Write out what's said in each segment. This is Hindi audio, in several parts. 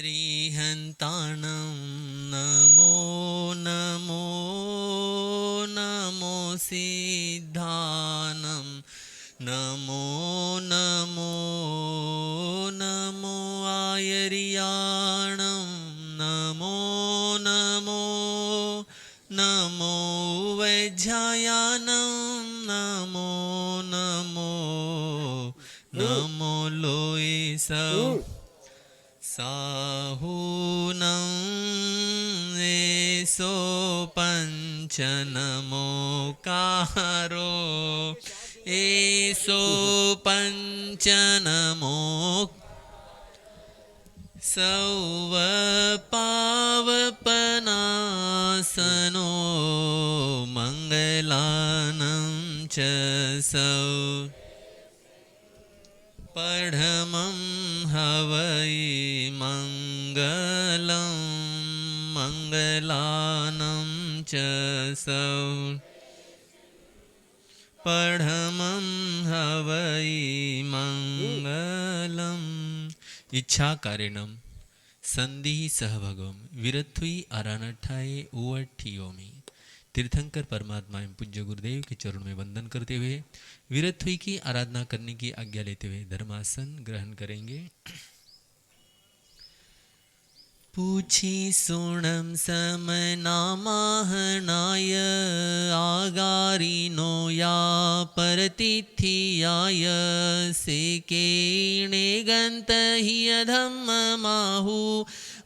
रिहन्ताणं नमो नमो नमो सिद्धानं नमो नमो नमो आयर्याणं नमो नमो नमो वैज्झायानं नमो नमो नमो लोये सौ साहूनं एसो पञ्चनमोकारो एसो पञ्चनमो सौवपावपनासनो मङ्गलानं च सौ पढमं हवै मङ्गलं मङ्गलानं च सौ पढमं हवै मङ्गलम् इच्छा कारणम संधि सहभगम विरथुई आरानठाए उवठियोमी। तीर्थंकर परमात्मा एवं पूज्य गुरुदेव के चरणों में वंदन करते हुए विरथुई की आराधना करने की आज्ञा लेते हुए धर्मासन ग्रहण करेंगे। पूछी सुणम समनामाहनाय आगारिनो या परतिथियाय से केणे गंत हि धम्ममाहु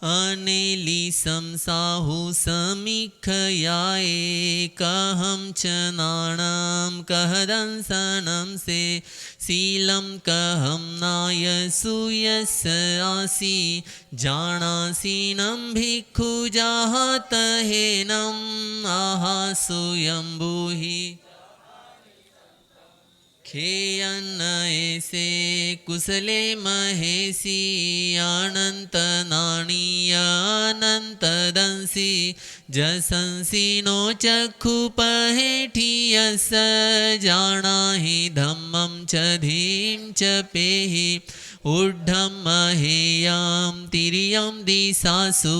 अनेली समसाहु समीखयाए कहम च नाणम कहदंसनम से शीलम कहम नाय सुयस आसी जानासीनं भिक्खु जाहत हेनम आहा सुयंबुहि खेयन ऐसे कुशले महेशी अनंत नाणीय अनंत दंसी जसंसी नो चक्षु पहेठियस जाना ही धम्मं च धीं च पेहि ऊढ्ढं महेयं तिर्यं दिशासु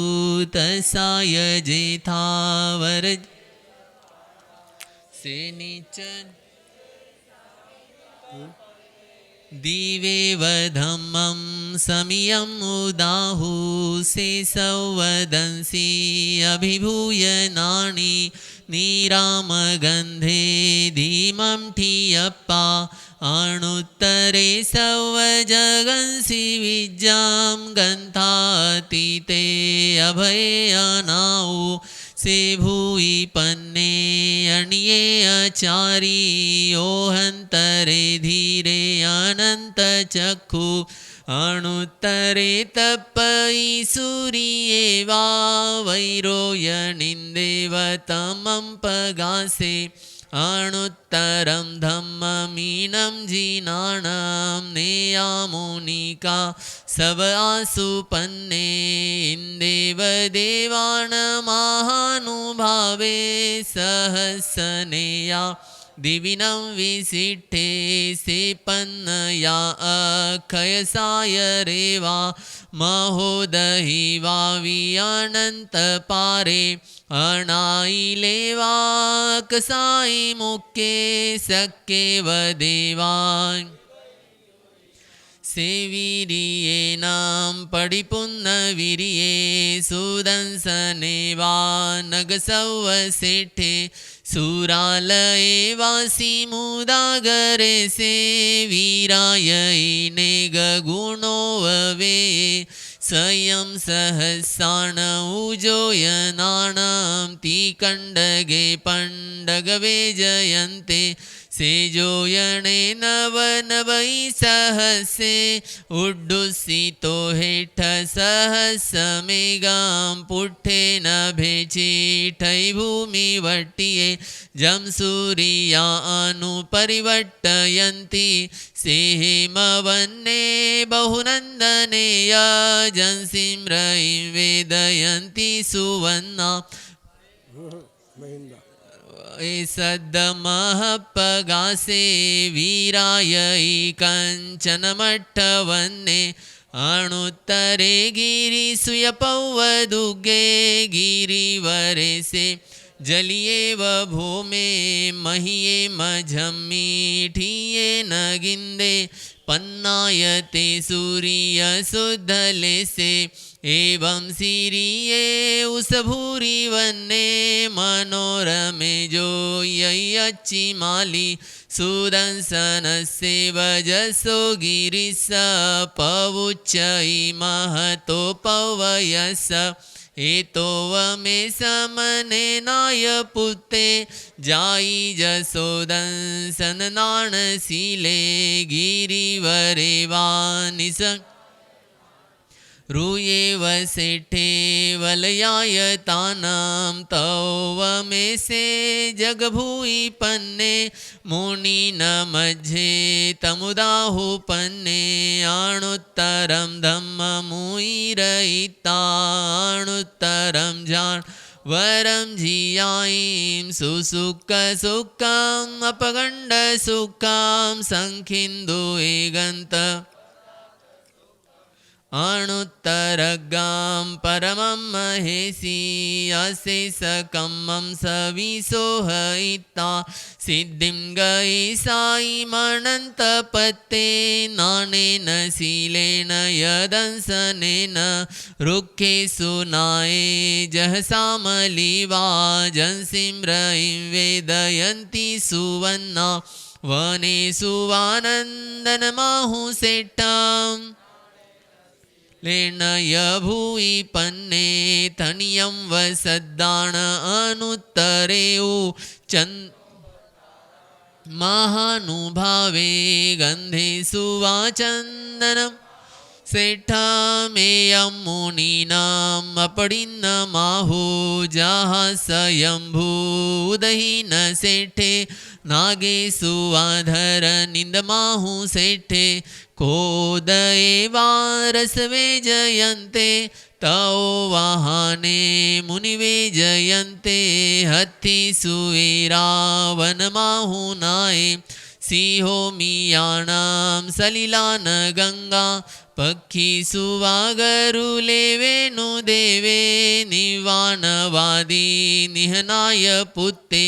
तसाय जेथावर से नीचन दिवेव धम्मं समियं उदाहु से संवदंसि अभिभूय नाणी नीरामगन्धे धीमं ठियप्पा अणुत्तरे संवजगंसि विज्जां गन्थातीते अभये अनाउ से भूई पन्ने अण्ये अचारी ओहंतरे धीरे अनंत चक्षु अणुत्तरे तपई सूर्ये वा वैरोयणिन्देवतमं पगासे अणुत्तरं धम्ममीनं जिनाणं नेयामुनिका सब आसुपन्ने इंदेव देवान महानुभावे सहसनेया दिविनं विसिष्ठे से पन्नया अक्षयसाय रेवा महोदहि वावि अनंत पारे अनाइलेवा कसाई मुक्के सक्के वदेवान् सेवीरिये नाम पडिपुन्न वीरिये सुदंसने वा नगसवसेठे सुरालये वासी मुदागरे से वीराय नेग गुणो ववे स्वयं सहसाण उजोयनाणं तिकण्डगे पण्डगवे जयन्ते सेजोयणे नव नवै सहसे उड्डुसितो हेठ सहस मेगां पुठे नभे चीठै भूमि वट्टिये जम सूर्या अनुपरिवट्टयन्ति सेहेमवन्ने बहुनन्दने यजंसिं रयिं वेदयन्ति सुवन्ना सद्दमहपगासे वीरायै कञ्चनमट्टवन्ने अणुत्तरे गिरिसुयपौवदुगे गिरिवरे से जलिएव भूमे महिये मझमीठिये न गिंदे पन्नायते सूर्य सुधले से एवं सिरिये उस भूरी वन्ने मनोरमे जो यच्ची माली सुदंसन से वजसो गिरिस पवुच्चई महतो पवयस एतो वमे समने नाय पुते जाई जसोदंसन नाणशीले गिरिवरे वानिस रूये वसेठे वलयायतानां तौवमे से जगभूई पन्ने मुनि न मध्य तमुदाहु पन्ने आणुत्तरं धम्ममुइरयिता आणुत्तरं जान वरं जियाईं सुसुख सुखम् अपगण्ड सुखं संखिन्दु एगन्त अणुत्तरगां परमं महेशी अशेषकमं सविसोहयिता सिद्धिं गई साई मणन्तपते नानेन शीलेन यदंसनेन रुखे सुनाये जहसामलिवा जंसिं रयिं वेदयन्ति सुवन्ना वने सुवानन्दनमाहुसेट्टम् लेणय भूई पन्ने तनियं वसद्दाण अनुत्तरेउ चन्द महानुभावे गन्धे सुवाचन्दनं सेठामेयं मुनीनाम् अपडिन्नमाहु जहाँ स्वयंभूदहीन सेठे नागे सुवाधर निन्दमाहु सेठे कोदये वारसवे जयन्ते तौ वाहने मुनिवे जयन्ते हत्थि सुवीरावनमाहु नाये सिंहो मियाणां सलिलान गंगा पक्षी सुवागरुले वेणुदेवे निवानवादी निहनाय पुत्ते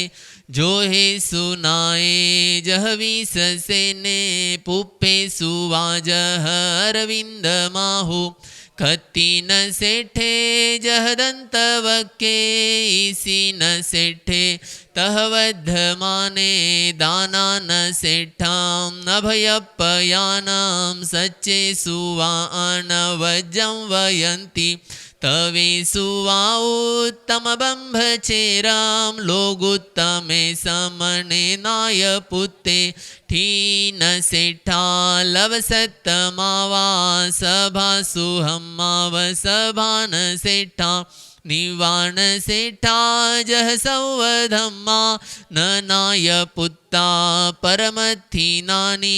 जो हे सुनाए जहवीस सेने पुप्पे सुवाजह अरविंद माहु खत्ती न सेठे जहदंत वक्के इसी न सेठे तहवद्ध माने दाना न सेठाम अभयपयानाम सच्चे सुवान वज्जं वयन्ति तवे सुवा उत्तम बंभचेराम लोगुत्तमे समने नाय पुत्ते ठीन सेठा लवसत्तमावा सभा सुहम्माव सभान सेठा निवाण सेठा जह सौवधम्मा न नाय पुत्ता परमथि नानी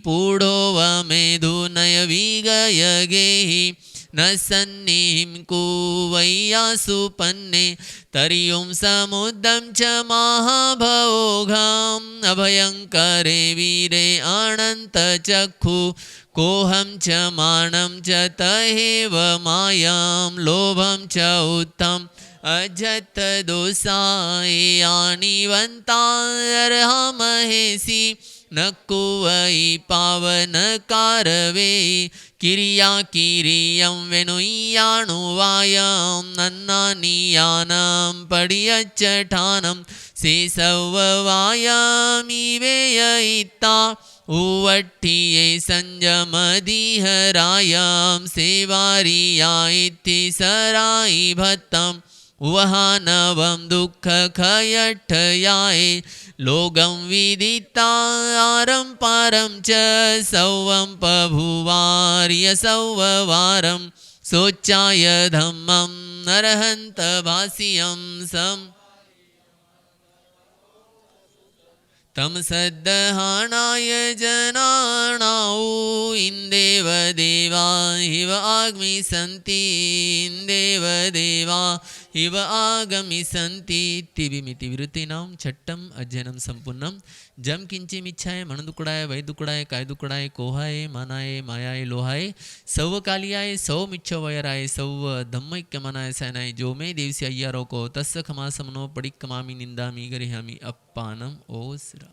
पूढो वमेधुनय विगय गेहि न सन्निहिं कुवैयासु पन्ने तर्युं समुद्रं च महाभोगाम् अभयङ्करे वीरे अनन्तचक्षु कोहं च मानं च तहेव मायां लोभं च उत्थम् अजत दोषाय यानिवन्तार्हमहेसि न कुवै पावन कारवे किरिया किरियं वेणुयाणुवायं नन्नानियानं पडियच्चठानं सेसववायामिवेययिता उवट्टिये संजमदिहरायां सेवारिया इति सराई भत्तम् वहानवं दुःखखयठयाय लोगं विदितारं पारं च सौवं पभुवार्य सौववारं सोच्चाय धम्मं नरहन्त भाष्यं सम् तम सद्दहाणाय जनानाउ इन्देव देवा हिव आग्मि सन्ति इन्देव देवा इव आगमिसन्ति तिविमिति विरुतीनां छट्टम अध्ययनं संपूर्णम जम किंचिमिच्छाय मनदुकड़ाय वैदुकड़ाय कायदुकड़ाय कोहाय मानाय मायाय लोहाय सव कालियाय सव मिच्छो वयराय सव धम्मैक्य मनाय सैनाय जो मे देवसी अय्यारो को तस्य खमासमनो पडिक्कमामि निंदामि गरिहामि अप्पानम ओस्रा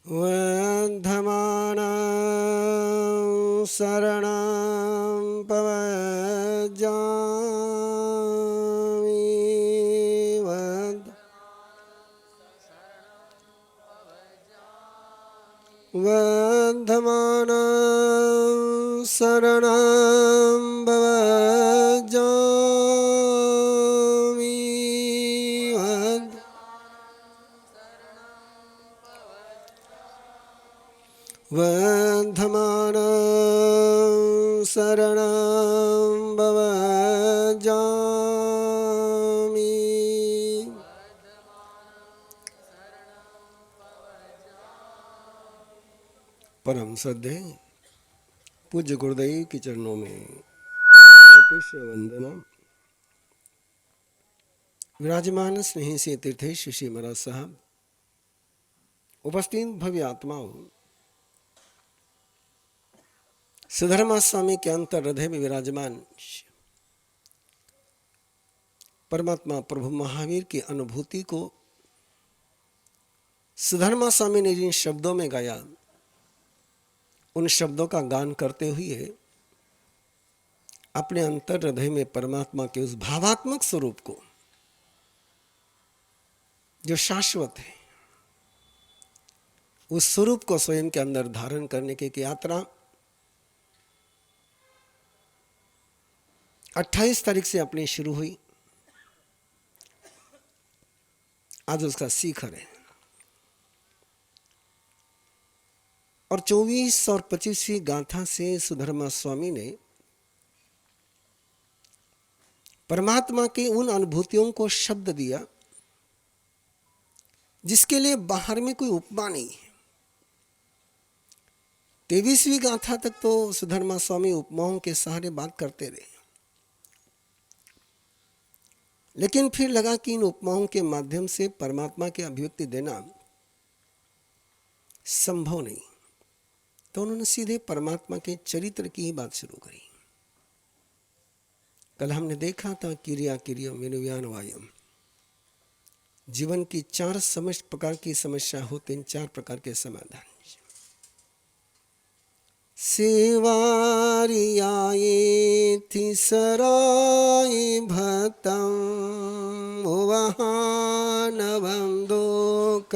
वर्धमानं शरणं पवज्जामि वर्धमानं शरणं पवज्जामि वर्धमानं शरणं भवजामि। परम श्रद्धेय पूज्य गुरुदेव के चरणों में कोटिश वंदना। विराजमान स्नेही से तीर्थेश श्री महाराज साहब, उपस्थित भव्य आत्माओं, सुधर्मा स्वामी के अंतर हृदय में विराजमान परमात्मा प्रभु महावीर की अनुभूति को सुधर्मा स्वामी ने जिन शब्दों में गाया, उन शब्दों का गान करते हुए अपने अंतर हृदय में परमात्मा के उस भावात्मक स्वरूप को, जो शाश्वत है, उस स्वरूप को स्वयं के अंदर धारण करने की यात्रा 28 तारीख से अपनी शुरू हुई। आज उसका शिखर है और 24 और 25वीं गाथा से सुधर्मा स्वामी ने परमात्मा की उन अनुभूतियों को शब्द दिया जिसके लिए बाहर में कोई उपमा नहीं है। 23वीं गाथा तक तो सुधर्मा स्वामी उपमाओं के सहारे बात करते रहे, लेकिन फिर लगा कि इन उपमाओं के माध्यम से परमात्मा की अभिव्यक्ति देना संभव नहीं, तो उन्होंने सीधे परमात्मा के चरित्र की ही बात शुरू करी। कल हमने देखा था क्रिया क्रिया विनुव्यान वायम, जीवन की 4 प्रकार की समस्या होते हैं, 4 प्रकार के समाधान। सेवारियाये थी सराय भक्तम उवहानवं दुःख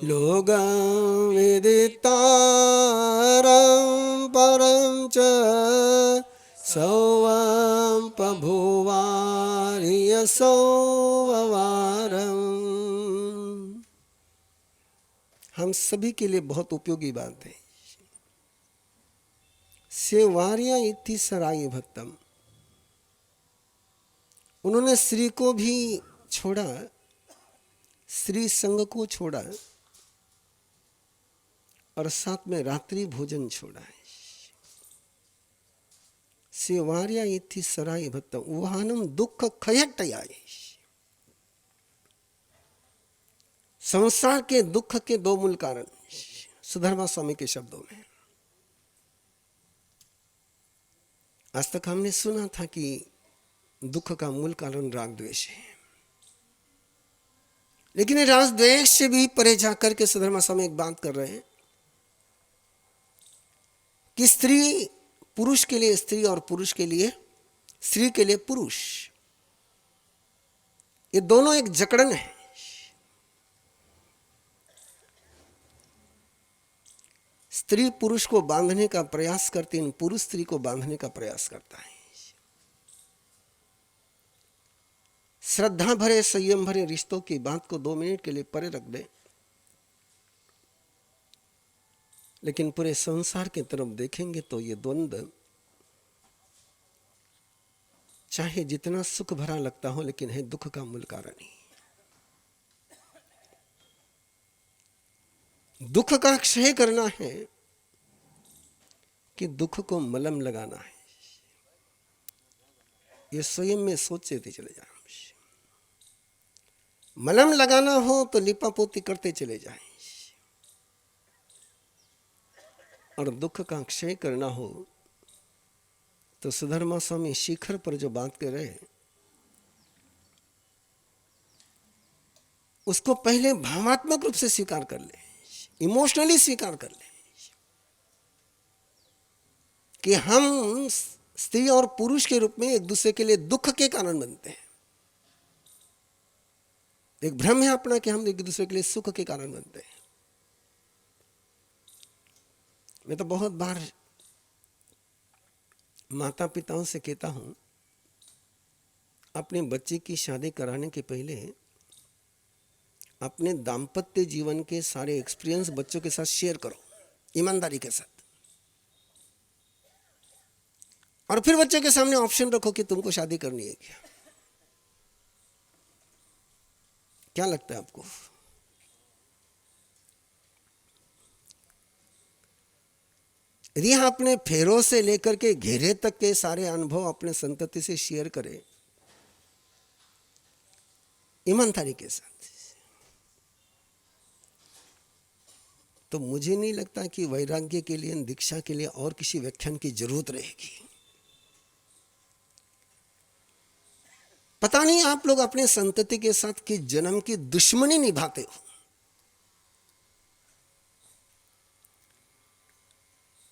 लोगं विदितारं परं च सौवं पभुवार्य सौवारम्। हम सभी के लिए बहुत उपयोगी बात है। सेवार्या इति सराय भक्तम, उन्होंने स्त्री को भी छोड़ा, स्त्री संग को छोड़ा और साथ में रात्रि भोजन छोड़ा है। सेवार्या इति सराय भक्तम उहानम दुख खयटयाय, संसार के दुख के 2 मूल कारण सुधर्मा स्वामी के शब्दों में। आज तक हमने सुना था कि दुख का मूल कारण राग द्वेष है, लेकिन राग द्वेष से भी परे जाकर के सुधर्मा स्वामी एक बात कर रहे हैं कि स्त्री पुरुष के लिए स्त्री और पुरुष के लिए स्त्री के लिए पुरुष, ये दोनों एक जकड़न है। स्त्री पुरुष को बांधने का प्रयास करती है, पुरुष स्त्री को बांधने का प्रयास करता है। श्रद्धा भरे संयम भरे रिश्तों की बात को 2 मिनट के लिए परे रख दे, लेकिन पूरे संसार की तरफ देखेंगे तो ये द्वंद्व चाहे जितना सुख भरा लगता हो, लेकिन है दुख का मूल कारण ही। दुख का क्षय करना है कि दुख को मलम लगाना है। ये स्वयं में सोचते चले जाएं। मलहम लगाना हो तो लिपापोती करते चले जाएं, और दुख का क्षय करना हो तो सुधर्मा स्वामी शिखर पर जो बात कर रहे हैं उसको पहले भावात्मक रूप से स्वीकार कर ले, इमोशनली स्वीकार कर ले कि हम स्त्री और पुरुष के रूप में एक दूसरे के लिए दुख के कारण बनते हैं। एक भ्रम है अपना कि हम एक दूसरे के लिए सुख के कारण बनते हैं। मैं तो बहुत बार माता पिताओं से कहता हूं, अपने बच्चे की शादी कराने के पहले अपने दाम्पत्य जीवन के सारे एक्सपीरियंस बच्चों के साथ शेयर करो, ईमानदारी के साथ, और फिर बच्चों के सामने ऑप्शन रखो कि तुमको शादी करनी है क्या। क्या लगता है आपको? यदि अपने फेरों से लेकर के घेरे तक के सारे अनुभव अपने संतति से शेयर करें ईमानदारी के साथ, तो मुझे नहीं लगता कि वैराग्य के लिए, दीक्षा के लिए और किसी व्याख्यान की जरूरत रहेगी। पता नहीं आप लोग अपने संतति के साथ किस जन्म की दुश्मनी निभाते हो।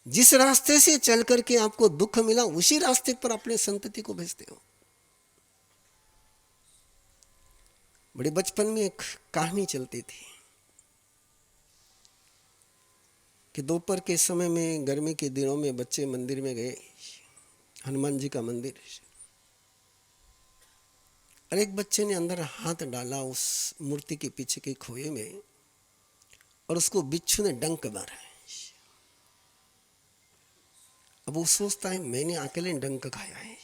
जिस रास्ते से चल करके आपको दुख मिला उसी रास्ते पर अपने संतति को भेजते हो। बड़े बचपन में एक कहानी चलती थी कि दोपहर के समय में, गर्मी के दिनों में बच्चे मंदिर में गए, हनुमान जी का मंदिर, और एक बच्चे ने अंदर हाथ डाला उस मूर्ति के पीछे के खोए में, और उसको बिच्छू ने डंक मारा। अब वो सोचता है मैंने अकेले डंक खाया है,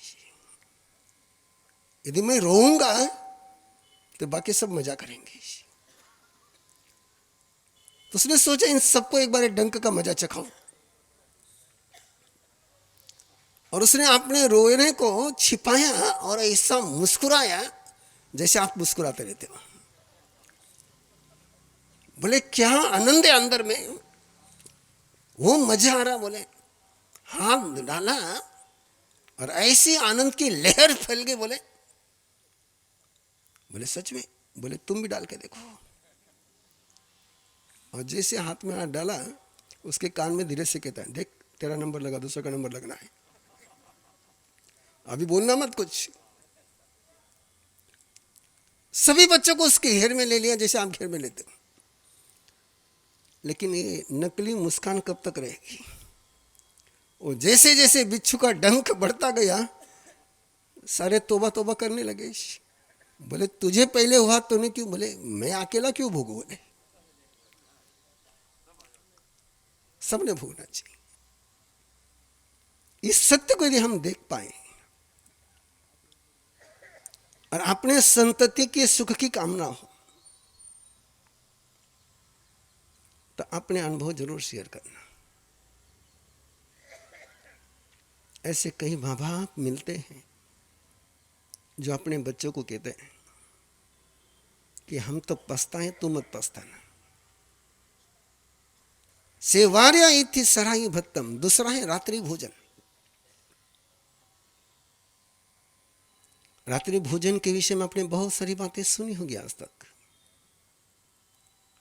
यदि मैं रोऊंगा तो बाकी सब मजा करेंगे। तो उसने सोचा इन सबको एक बार डंक का मजा चखाऊं, और उसने अपने रोने को छिपाया और ऐसा मुस्कुराया जैसे आप मुस्कुराते रहते हो। बोले क्या आनंद है अंदर में, वो मजा आ रहा। बोले हाथ डाला और ऐसी आनंद की लहर फैल गई। बोले सच में? बोले तुम भी डाल के देखो। और जैसे हाथ में हाथ डाला, उसके कान में धीरे से कहता है देख तेरा नंबर लगा, दूसरा का नंबर लगना है, अभी बोलना मत कुछ। सभी बच्चों को उसके घेर में ले लिया जैसे आप घेर में लेते हो। लेकिन ये नकली मुस्कान कब तक रहेगी? और जैसे जैसे बिच्छू का डंक बढ़ता गया, सारे तोबा तोबा करने लगे। बोले तुझे पहले हुआ तूने क्यों? बोले मैं अकेला क्यों भोगूं? बोले सबने भोगना चाहिए। इस सत्य को यदि हम देख पाए और अपने संतति के सुख की कामना हो तो अपने अनुभव जरूर शेयर करना। ऐसे कई माँ बाप मिलते हैं जो अपने बच्चों को कहते हैं कि हम तो पछताएं, तू मत पछताना। सेवार्या इति सराई भत्तम, दूसरा है रात्रि भोजन। रात्रि भोजन के विषय में आपने बहुत सारी बातें सुनी होगी आज तक,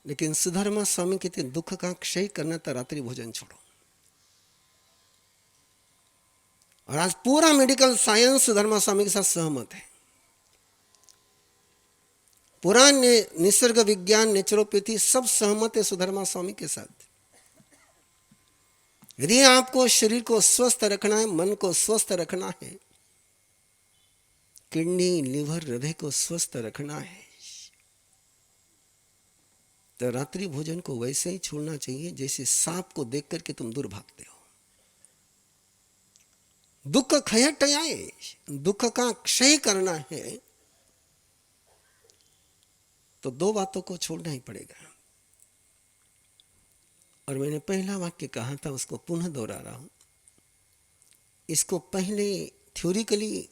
लेकिन सुधर्मा स्वामी कहते दुख का क्षय करना था रात्रि भोजन छोड़ो। और आज पूरा मेडिकल साइंस सुधर्मा स्वामी के साथ सहमत है। पूरा निसर्ग विज्ञान, नेचुरोपैथी सब सहमत है सुधर्मा स्वामी के साथ। यदि आपको शरीर को स्वस्थ रखना है, मन को स्वस्थ रखना है, किडनी, लिवर, हृदय को स्वस्थ रखना है, तो रात्रि भोजन को वैसे ही छोड़ना चाहिए जैसे सांप को देख करके तुम दूर भागते हो। दुख क्षय, दुख का क्षय करना है तो दो बातों को छोड़ना ही पड़ेगा। और मैंने पहला वाक्य कहा था, उसको पुनः दोहरा रहा हूं। इसको पहले थ्योरिकली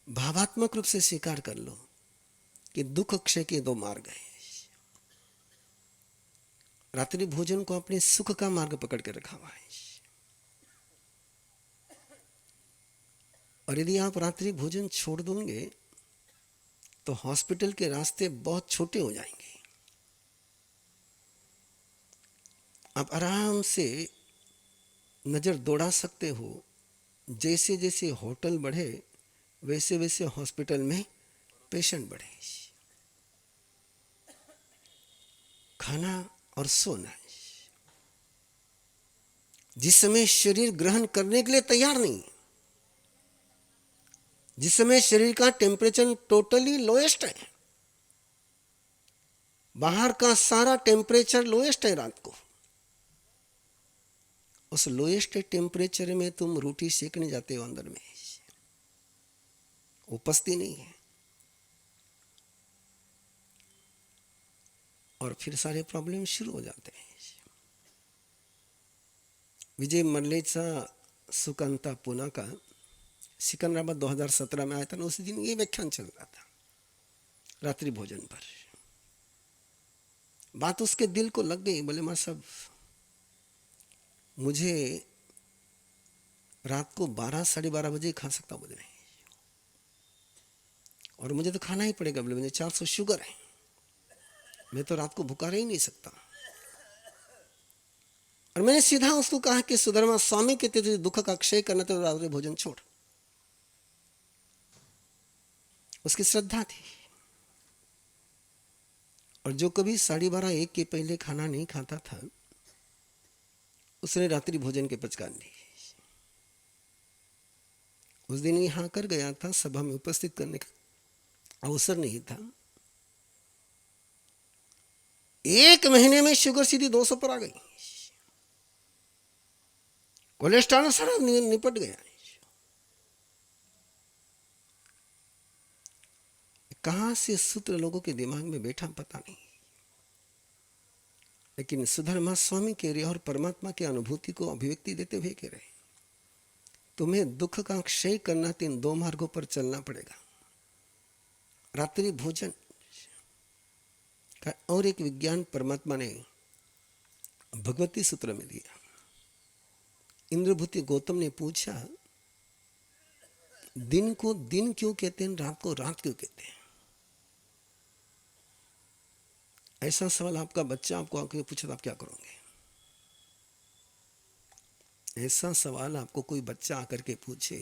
भावात्मक रूप से स्वीकार कर लो कि दुख क्षय के दो मार्ग हैं। रात्रि भोजन को अपने सुख का मार्ग पकड़ के रखा हुआ है। और यदि आप रात्रि भोजन छोड़ दोगे तो हॉस्पिटल के रास्ते बहुत छोटे हो जाएंगे। आप आराम से नज़र दौड़ा सकते हो। जैसे जैसे होटल बढ़े वैसे वैसे हॉस्पिटल में पेशेंट बढ़े। खाना और सोना, जिस समय शरीर ग्रहण करने के लिए तैयार नहीं, जिस समय शरीर का टेम्परेचर टोटली लोएस्ट है, बाहर का सारा टेम्परेचर लोएस्ट है रात को, उस लोएस्ट टेम्परेचर में तुम रोटी सेकने जाते हो अंदर में, वो पचती नहीं है और फिर सारे प्रॉब्लम शुरू हो जाते हैं। विजय मल्लेचा सुकांता पूना का सिकंदराबाद 2017 में आया था, उसी दिन ये व्याख्यान चल रहा था रात्रि भोजन पर। बात उसके दिल को लग गई। बोले मां साहब, मुझे रात को 12 साढ़े 12 बजे खा सकता, बोले नहीं, और मुझे तो खाना ही पड़ेगा। बोले मुझे 400 शुगर है, मैं तो रात को भूखा रह ही नहीं सकता। और मैंने सीधा उसको कहा कि सुधर्मा स्वामी कहते थे दुख का क्षय करना तो रात्रि भोजन छोड़। उसकी श्रद्धा थी। और जो कभी 12:30-1 के पहले खाना नहीं खाता था, उसने रात्रि भोजन के पचकान ली। उस दिन यहाँ कर गया था, सभा में उपस्थित करने का अवसर नहीं था। 1 महीने में शुगर सीधी 200 पर आ गई, कोलेस्ट्रॉल सारा निपट गया। कहां से सूत्र लोगों के दिमाग में बैठा पता नहीं, लेकिन सुधर्मा स्वामी कह रहे और परमात्मा की अनुभूति को अभिव्यक्ति देते हुए कह रहे, तुम्हें दुख का क्षय करना तो इन 2 मार्गों पर चलना पड़ेगा। रात्रि भोजन का और एक विज्ञान परमात्मा ने भगवती सूत्र में दिया। इंद्रभूति गौतम ने पूछा, दिन को दिन क्यों कहते हैं, रात को रात क्यों कहते हैं? ऐसा सवाल आपका बच्चा आपको आके पूछे तो आप क्या करोगे? ऐसा सवाल आपको कोई बच्चा आकर के पूछे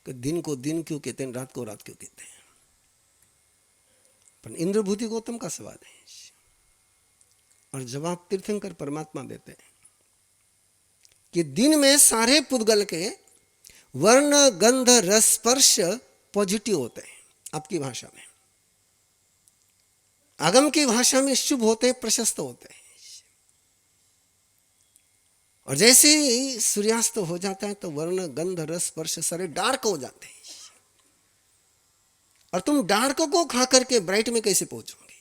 कि दिन को दिन क्यों कहते हैं, रात को रात क्यों कहते हैं? पर इंद्रभूति गौतम का सवाल है और जवाब तीर्थंकर परमात्मा देते हैं कि दिन में सारे पुद्गल के वर्ण गंध रस स्पर्श पॉजिटिव होते हैं। आपकी भाषा में, आगम की भाषा में शुभ होते हैं, प्रशस्त होते हैं। और जैसे ही सूर्यास्त हो जाता है तो वर्ण गंध रस स्पर्श सारे डार्क हो जाते हैं। और तुम डार्क को खा करके ब्राइट में कैसे पहुंचोगे?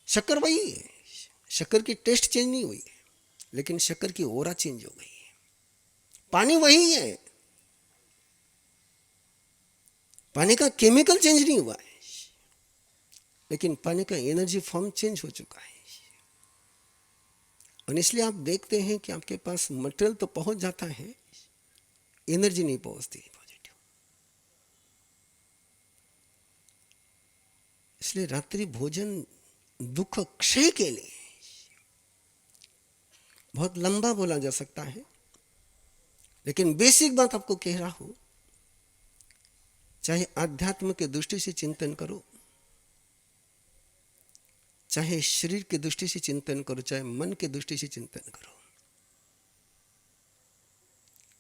शक्कर वही है, शक्कर की टेस्ट चेंज नहीं हुई है, लेकिन शक्कर की ओरा चेंज हो गई है। पानी वही है, पानी का केमिकल चेंज नहीं हुआ है, लेकिन पानी का एनर्जी फॉर्म चेंज हो चुका है। और इसलिए आप देखते हैं कि आपके पास मटेरियल तो पहुंच जाता है, एनर्जी नहीं पहुंचती पॉजिटिव। इसलिए रात्रि भोजन दुख क्षय के लिए बहुत लंबा बोला जा सकता है, लेकिन बेसिक बात आपको कह रहा हूं, चाहे आध्यात्म के दृष्टि से चिंतन करो, चाहे शरीर की दृष्टि से चिंतन करो, चाहे मन की दृष्टि से चिंतन करो।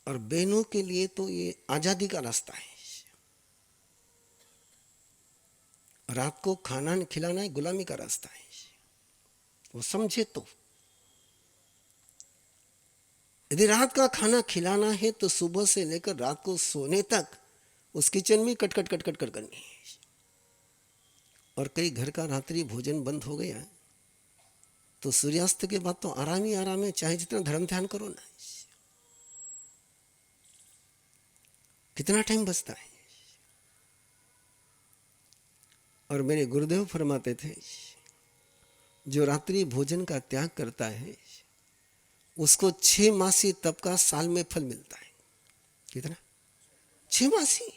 और बहनों के लिए तो ये आजादी का रास्ता है। रात को खाना खिलाना है, गुलामी का रास्ता है। वो समझे तो, यदि रात का खाना खिलाना है तो सुबह से लेकर रात को सोने तक उस किचन में cut cut cut cut cut करनी है। और कई घर का रात्रि भोजन बंद हो गया तो सूर्यास्त के बाद तो आराम ही आराम है, चाहे जितना धर्म ध्यान करो ना। कितना टाइम बचता है। और मेरे गुरुदेव फरमाते थे, जो रात्रि भोजन का त्याग करता है उसको 6 मासी तप का साल में फल मिलता है। कितना? 6 मासी।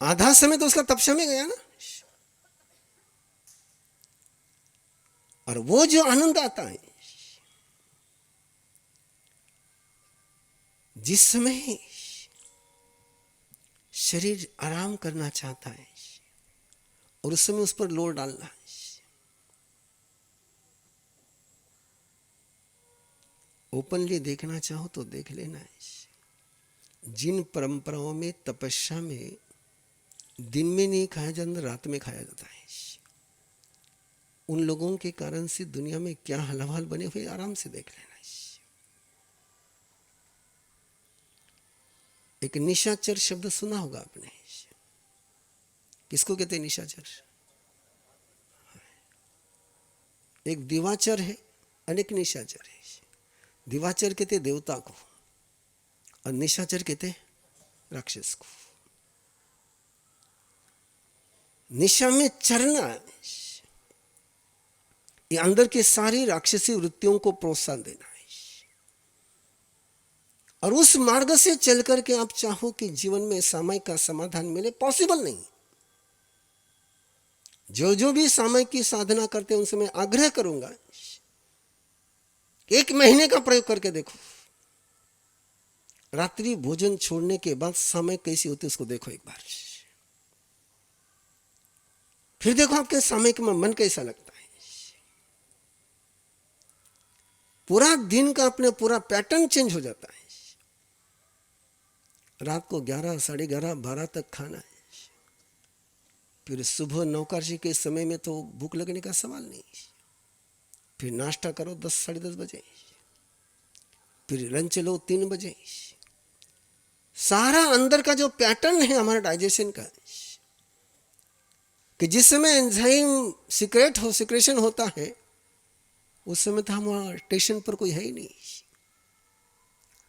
आधा समय तो उसका तपस्या में गया ना। और वो जो आनंद आता है, जिस समय शरीर आराम करना चाहता है और उस समय उस पर लोड डालना है, ओपनली देखना चाहो तो देख लेना है। जिन परंपराओं में तपस्या में दिन में नहीं खाया जाता, रात में खाया जाता है, उन लोगों के कारण से दुनिया में क्या हलवाल बने हुए आराम से देख लेना है। एक निशाचर शब्द सुना होगा आपने। किसको कहते हैं निशाचर? एक दिवाचर है, अनेक निशाचर है। दिवाचर कहते देवता को और निशाचर कहते राक्षस को। निशा में चरना, ये अंदर की सारी राक्षसी वृत्तियों को प्रोत्साहन देना है। और उस मार्ग से चल करके आप चाहो कि जीवन में सामयिक का समाधान मिले, पॉसिबल नहीं। जो जो भी सामयिक की साधना करते हैं उनसे मैं आग्रह करूंगा, 1 महीने का प्रयोग करके देखो। रात्रि भोजन छोड़ने के बाद सामयिक कैसी होती है उसको देखो एक बार। फिर देखो आपके सामयिक में मन कैसा लगता है। पूरा दिन का अपने पूरा पैटर्न चेंज हो जाता है। रात को 11, साढ़े 11, 12 तक खाना है। फिर सुबह नौकरशी के समय में तो भूख लगने का सवाल नहीं। फिर नाश्ता करो 10, साढ़े 10 बजे। फिर लंच लो 3 बजे। सारा अंदर का जो पैटर्न है हमारा डाइजेशन का, कि जिस समय एंजाइम सिक्रेशन होता है उस समय तो हमारा स्टेशन पर कोई है ही नहीं।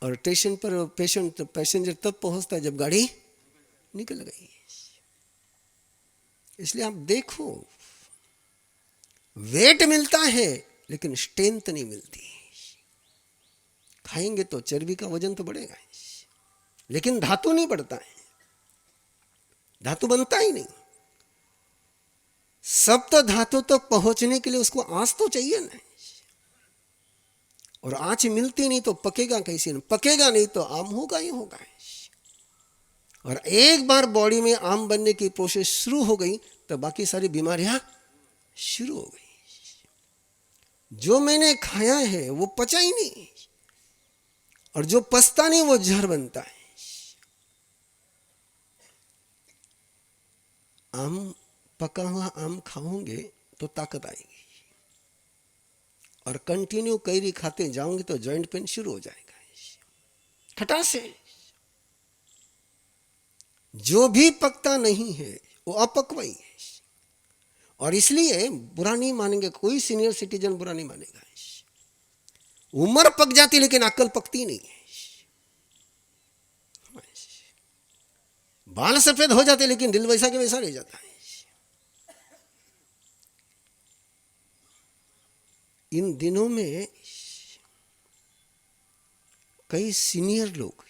और स्टेशन पर पैसेंजर तब पहुंचता है जब गाड़ी निकल गई। इसलिए आप देखो, वेट मिलता है लेकिन स्ट्रेंथ नहीं मिलती। खाएंगे तो चर्बी का वजन तो बढ़ेगा, लेकिन धातु नहीं बढ़ता है, धातु बनता ही नहीं। सप्त धातु तक पहुंचने के लिए उसको आँच तो चाहिए ना। और आँच मिलती नहीं तो पकेगा कैसे? पकेगा नहीं तो आम होगा ही होगा। और एक बार बॉडी में आम बनने की प्रोसेस शुरू हो गई तो बाकी सारी बीमारियां शुरू हो गई। जो मैंने खाया है वो पचा ही नहीं, और जो पचता नहीं वो जहर बनता है। आम, पका हुआ आम खाओगे तो ताकत आएगी, और कंटिन्यू कैरी खाते जाओगे तो जॉइंट पेन शुरू हो जाएगा। खटास है। जो भी पकता नहीं है वो अपक्वई है। और इसलिए बुरा नहीं मानेंगे, कोई सीनियर सिटीजन बुरा नहीं मानेगा। उम्र पक जाती लेकिन अक्ल पकती नहीं है। बाल सफेद हो जाते लेकिन दिल वैसा के वैसा रह जाता है। इन दिनों में कई सीनियर लोग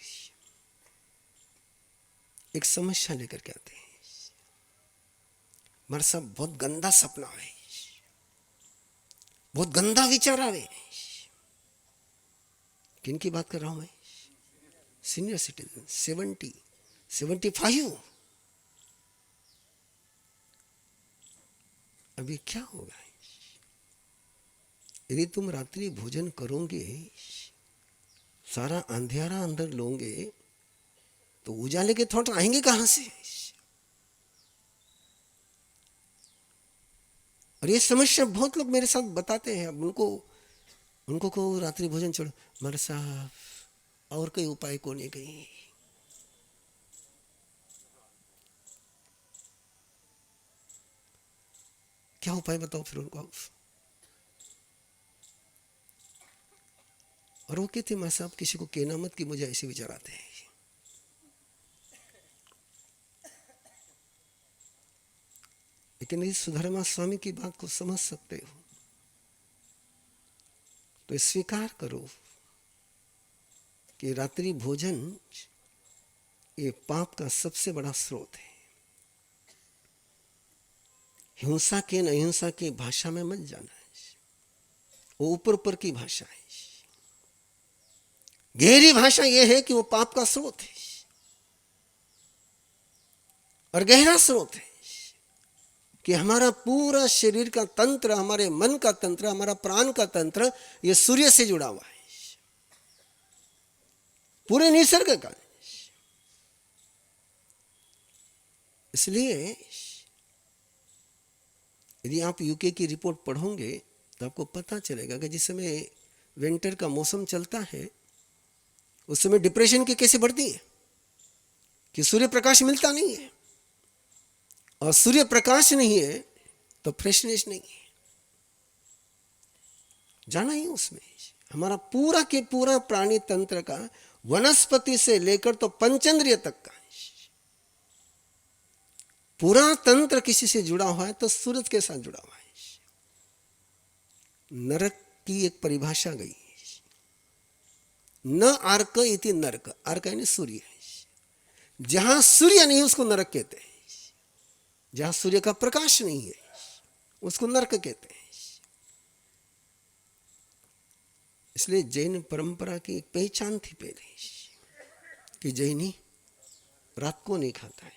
एक समस्या लेकर के आते हैं। हमारे साहब बहुत गंदा सपना है, बहुत गंदा विचार आ रहे। किन की बात कर रहा हूं मैं? Senior citizen, 70, 75। अभी क्या होगा यदि तुम रात्रि भोजन करोगे, सारा अंधेरा अंदर लोगे तो उजाले के थॉट आएंगे कहां से? और ये समस्या बहुत लोग मेरे साथ बताते हैं। अब उनको को रात्रि भोजन छोड़ो। हमारे साहब और कोई उपाय को नहीं कहीं। क्या उपाय बताओ फिर उनको। और वो कहते मां साहब किसी को कहना मत कि मुझे ऐसे विचार आते हैं। लेकिन इस सुधर्मा स्वामी की बात को समझ सकते हो तो स्वीकार करो कि रात्रि भोजन ये पाप का सबसे बड़ा स्रोत है। हिंसा के न अहिंसा की भाषा में मत जाना, वो ऊपर ऊपर की भाषा है। गहरी भाषा यह है कि वो पाप का स्रोत है और गहरा स्रोत है कि हमारा पूरा शरीर का तंत्र, हमारे मन का तंत्र, हमारा प्राण का तंत्र ये सूर्य से जुड़ा हुआ है, पूरे निसर्ग का। इसलिए यदि आप यूके की रिपोर्ट पढ़ोगे तो आपको पता चलेगा कि जिस समय विंटर का मौसम चलता है उस समय डिप्रेशन की कैसे बढ़ती है कि सूर्य प्रकाश मिलता नहीं है, और सूर्य प्रकाश नहीं है तो फ्रेशनेस नहीं है। जाना ही उसमें हमारा पूरा के पूरा प्राणी तंत्र का, वनस्पति से लेकर तो पंचेंद्रिय तक का पूरा तंत्र किसी से जुड़ा हुआ है तो सूरज के साथ जुड़ा हुआ है। नरक की एक परिभाषा गई, न आर्क इति नरक, आर्क यानी सूर्य है। जहां सूर्य नहीं उसको नरक कहते हैं, जहां सूर्य का प्रकाश नहीं है उसको नरक कहते हैं। इसलिए जैन परंपरा की एक पहचान थी पहले कि जैनी रात को नहीं खाता है,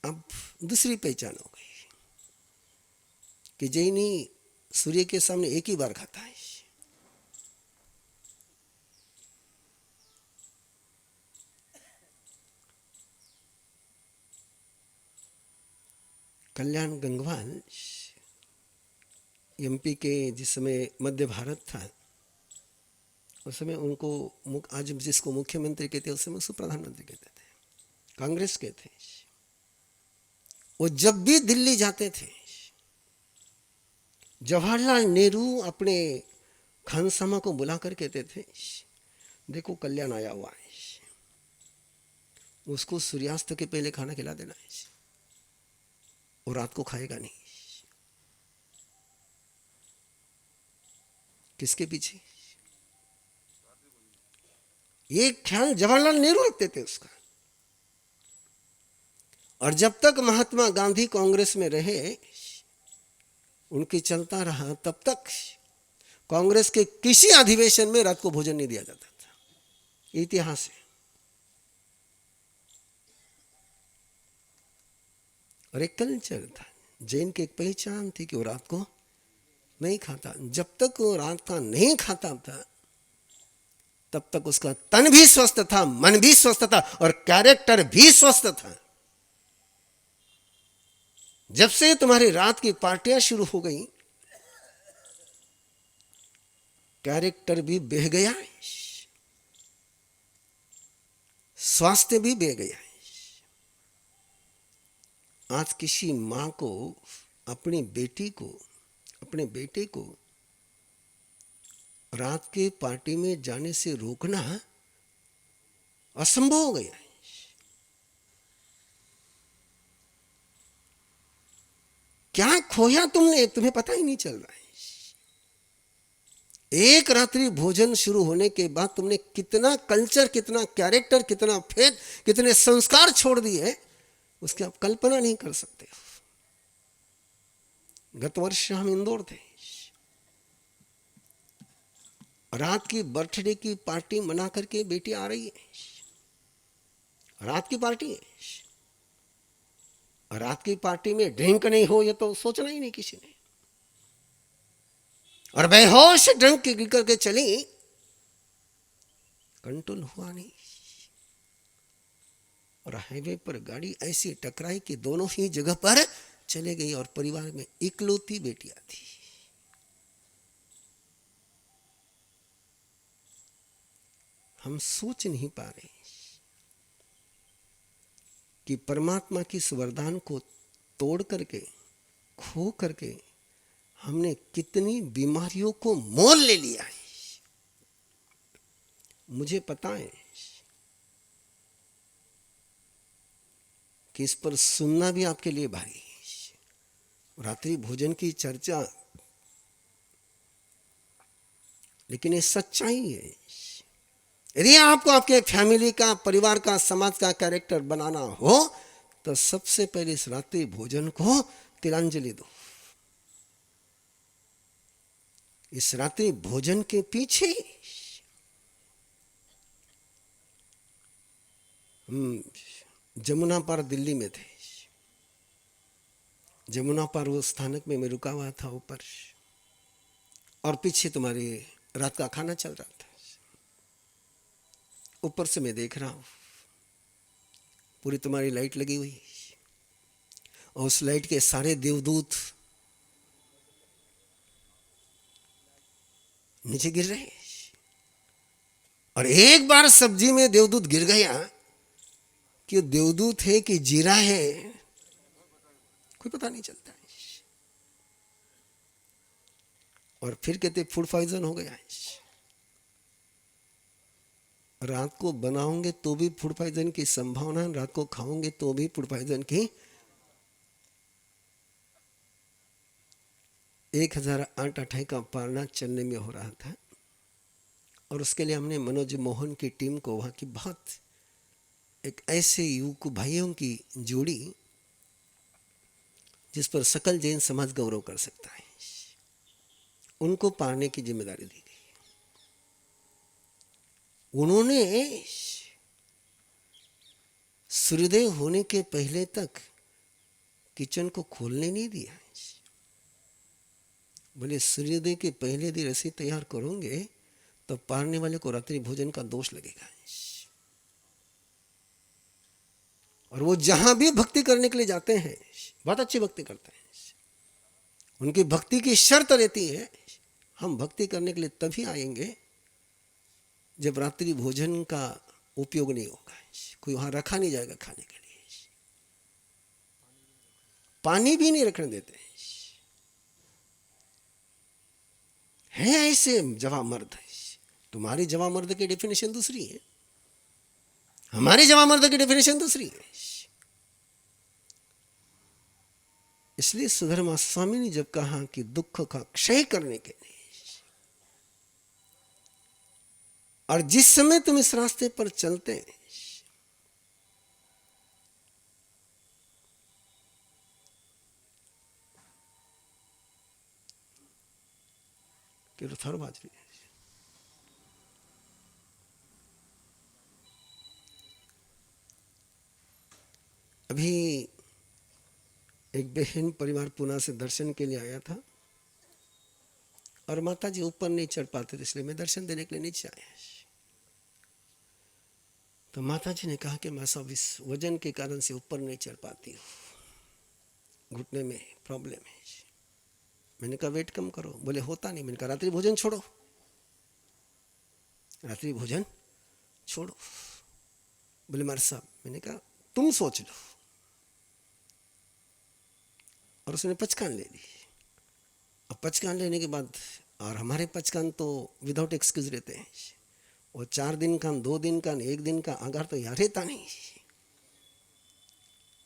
अब दूसरी पहचान हो गई कि जैनी सूर्य के सामने एक ही बार खाता है। कल्याण गंगवाल एमपी के जिस समय मध्य भारत था उस समय उनको आज जिसको मुख्यमंत्री कहते उस समय उसको प्रधानमंत्री कहते थे, कांग्रेस के थे। वो जब भी दिल्ली जाते थे जवाहरलाल नेहरू अपने खानसामा को बुलाकर कहते थे देखो कल्याण आया हुआ है, उसको सूर्यास्त के पहले खाना खिला देना है और रात को खाएगा नहीं। किसके पीछे? ये ख्याल जवाहरलाल नेहरू रखते थे उसका। और जब तक महात्मा गांधी कांग्रेस में रहे उनकी चलता रहा, तब तक कांग्रेस के किसी अधिवेशन में रात को भोजन नहीं दिया जाता था। इतिहास है। और एक कल्चर था, जैन की एक पहचान थी कि वो रात को नहीं खाता। जब तक वो रात का नहीं खाता था तब तक उसका तन भी स्वस्थ था, मन भी स्वस्थ था और कैरेक्टर भी स्वस्थ था। जब से तुम्हारी रात की पार्टियां शुरू हो गई कैरेक्टर भी बह गया, स्वास्थ्य भी बह गया। आज किसी मां को अपनी बेटी को, अपने बेटे को रात के पार्टी में जाने से रोकना असंभव हो गया है। क्या खोया तुमने, तुम्हें पता ही नहीं चल रहा है। एक रात्रि भोजन शुरू होने के बाद तुमने कितना कल्चर, कितना कैरेक्टर, कितना फेथ, कितने संस्कार छोड़ दिए उसकी आप कल्पना नहीं कर सकते। गत वर्ष हम इंदौर थे, रात की बर्थडे की पार्टी मना करके बेटी आ रही है, रात की पार्टी है। रात की पार्टी में ड्रिंक नहीं हो ये तो सोचना ही नहीं किसी ने। और बेहोश ड्रिंक गिर के चली, कंट्रोल हुआ नहीं और हाईवे पर गाड़ी ऐसी टकराई कि दोनों ही जगह पर चले गई और परिवार में इकलौती बेटियां थी। हम सोच नहीं पा रहे कि परमात्मा की इस वरदान को तोड़ करके, खो करके हमने कितनी बीमारियों को मोल ले लिया है। मुझे पता है कि इस पर सुनना भी आपके लिए भारी है। रात्रि भोजन की चर्चा, लेकिन ये सच्चाई है। यदि आपको आपके फैमिली का, परिवार का, समाज का कैरेक्टर बनाना हो तो सबसे पहले इस रात्रि भोजन को तिलांजलि दो। इस रात्रि भोजन के पीछे हम जमुना पार दिल्ली में थे। जमुना पार वो स्थानक में मैं रुका हुआ था ऊपर, और पीछे तुम्हारे रात का खाना चल रहा था। ऊपर से मैं देख रहा हूं पूरी तुम्हारी लाइट लगी हुई, और उस लाइट के सारे देवदूत नीचे गिर रहे, और एक बार सब्जी में देवदूत गिर गया कि देवदूत है कि जीरा है कोई पता नहीं चलता है। और फिर कहते फूड पॉइजन हो गया है। रात को बनाओगे तो भी फूड पॉइजन की संभावना, रात को खाओगे तो भी फूड पॉइजन की। 1008 अठाई का पारना चलने में हो रहा था, और उसके लिए हमने मनोज मोहन की टीम को, वहाँ की बहुत एक ऐसे युवक भाइयों की जोड़ी जिस पर सकल जैन समाज गौरव कर सकता है, उनको पारने की जिम्मेदारी दी गई। उन्होंने सूर्योदय होने के पहले तक किचन को खोलने नहीं दिया। बोले सूर्योदय के पहले दिन रसी तैयार करोगे तो पारने वाले को रात्रि भोजन का दोष लगेगा। और वो जहां भी भक्ति करने के लिए जाते हैं, बहुत अच्छी भक्ति करते हैं, उनकी भक्ति की शर्त रहती है हम भक्ति करने के लिए तभी आएंगे जब रात्रि भोजन का उपयोग नहीं होगा, कोई वहां रखा नहीं जाएगा खाने के लिए, पानी भी नहीं रखने देते हैं। ऐसे जवां मर्द है। तुम्हारी जवां मर्द की डेफिनेशन दूसरी है, हमारी जवां मर्द की डेफिनेशन दूसरी है। इसलिए सुधर्मा स्वामी ने जब कहा कि दुख का क्षय करने के लिए, और जिस समय तुम इस रास्ते पर चलते हैं, कि थर बाज रही है। अभी एक बहन परिवार पुणे से दर्शन के लिए आया था, और माता जी ऊपर नहीं चढ़ पाते थे, इसलिए मैं दर्शन देने के लिए नीचे आया। तो माता जी ने कहा कि मैं सब इस वजन के कारण से ऊपर नहीं चढ़ पाती हूँ, घुटने में प्रॉब्लम है। मैंने कहा वेट कम करो, बोले होता नहीं। मैंने कहा रात्रि भोजन छोड़ो, रात्रि भोजन छोड़ो। बोले मार साहब, मैंने कहा तुम सोच लो। और उसने पचकान ले ली। अब पचकान लेने के बाद, और हमारे पचकान तो विदाउट एक्सक्यूज रहते हैं, वो 4 दिन का, 2 दिन का, 1 दिन का आगार तो यहाँ रहता नहीं।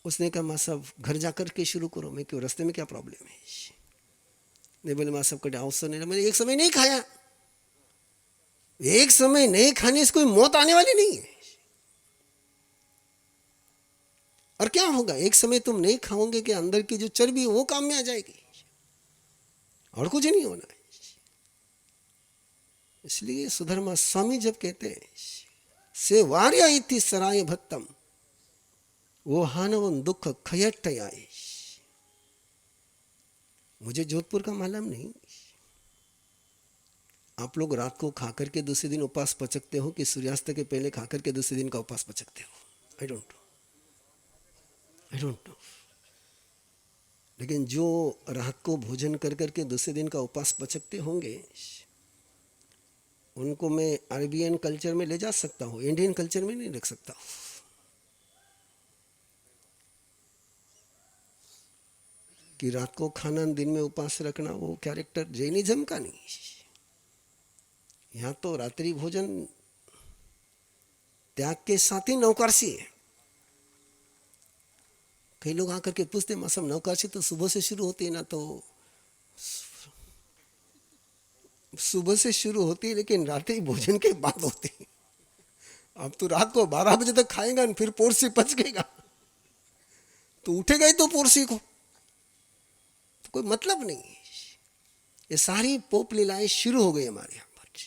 उसने कहा माँ साहब घर जाकर के शुरू करो। मैं क्यों, रास्ते में क्या प्रॉब्लम है? नहीं, बोले माँ साहब कटे अवसर नहीं, मैंने एक समय नहीं खाया। एक समय नहीं खाने से कोई मौत आने वाली नहीं है। और क्या होगा, एक समय तुम नहीं खाओगे कि अंदर की जो चर्बी वो काम में आ जाएगी, और कुछ नहीं होना है। इसलिए सुधर्मा स्वामी जब कहते हैं से वार्या इति सराय भत्तम वो हानवन दुख खयट्टयाय, मुझे जोधपुर का मालूम नहीं, आप लोग रात को खाकर के दूसरे दिन उपवास पचकते हो कि सूर्यास्त के पहले खाकर के दूसरे दिन का उपवास पचकते हो? I don't know. लेकिन जो रात को भोजन कर करके दूसरे दिन का उपवास पचकते होंगे, उनको मैं अरेबियन कल्चर में ले जा सकता हूँ, इंडियन कल्चर में नहीं रख सकता। कि रात को खाना दिन में उपवास रखना वो कैरेक्टर जैनिज्म का नहीं। यहाँ तो रात्रि भोजन त्याग के साथ ही नौकरसी है। कई लोग आकर के पूछते मौसम नवकाशी तो सुबह से शुरू होती है ना, तो सुबह से शुरू होती है लेकिन रात्रि भोजन के बाद होती है। अब तो रात को 12 बजे तक खाएगा फिर पोरसी पचकेगा तो उठेगा ही तो पोरसी को, तो कोई मतलब नहीं है। ये सारी पोप लीलाएं शुरू हो गई हमारे यहाँ पर,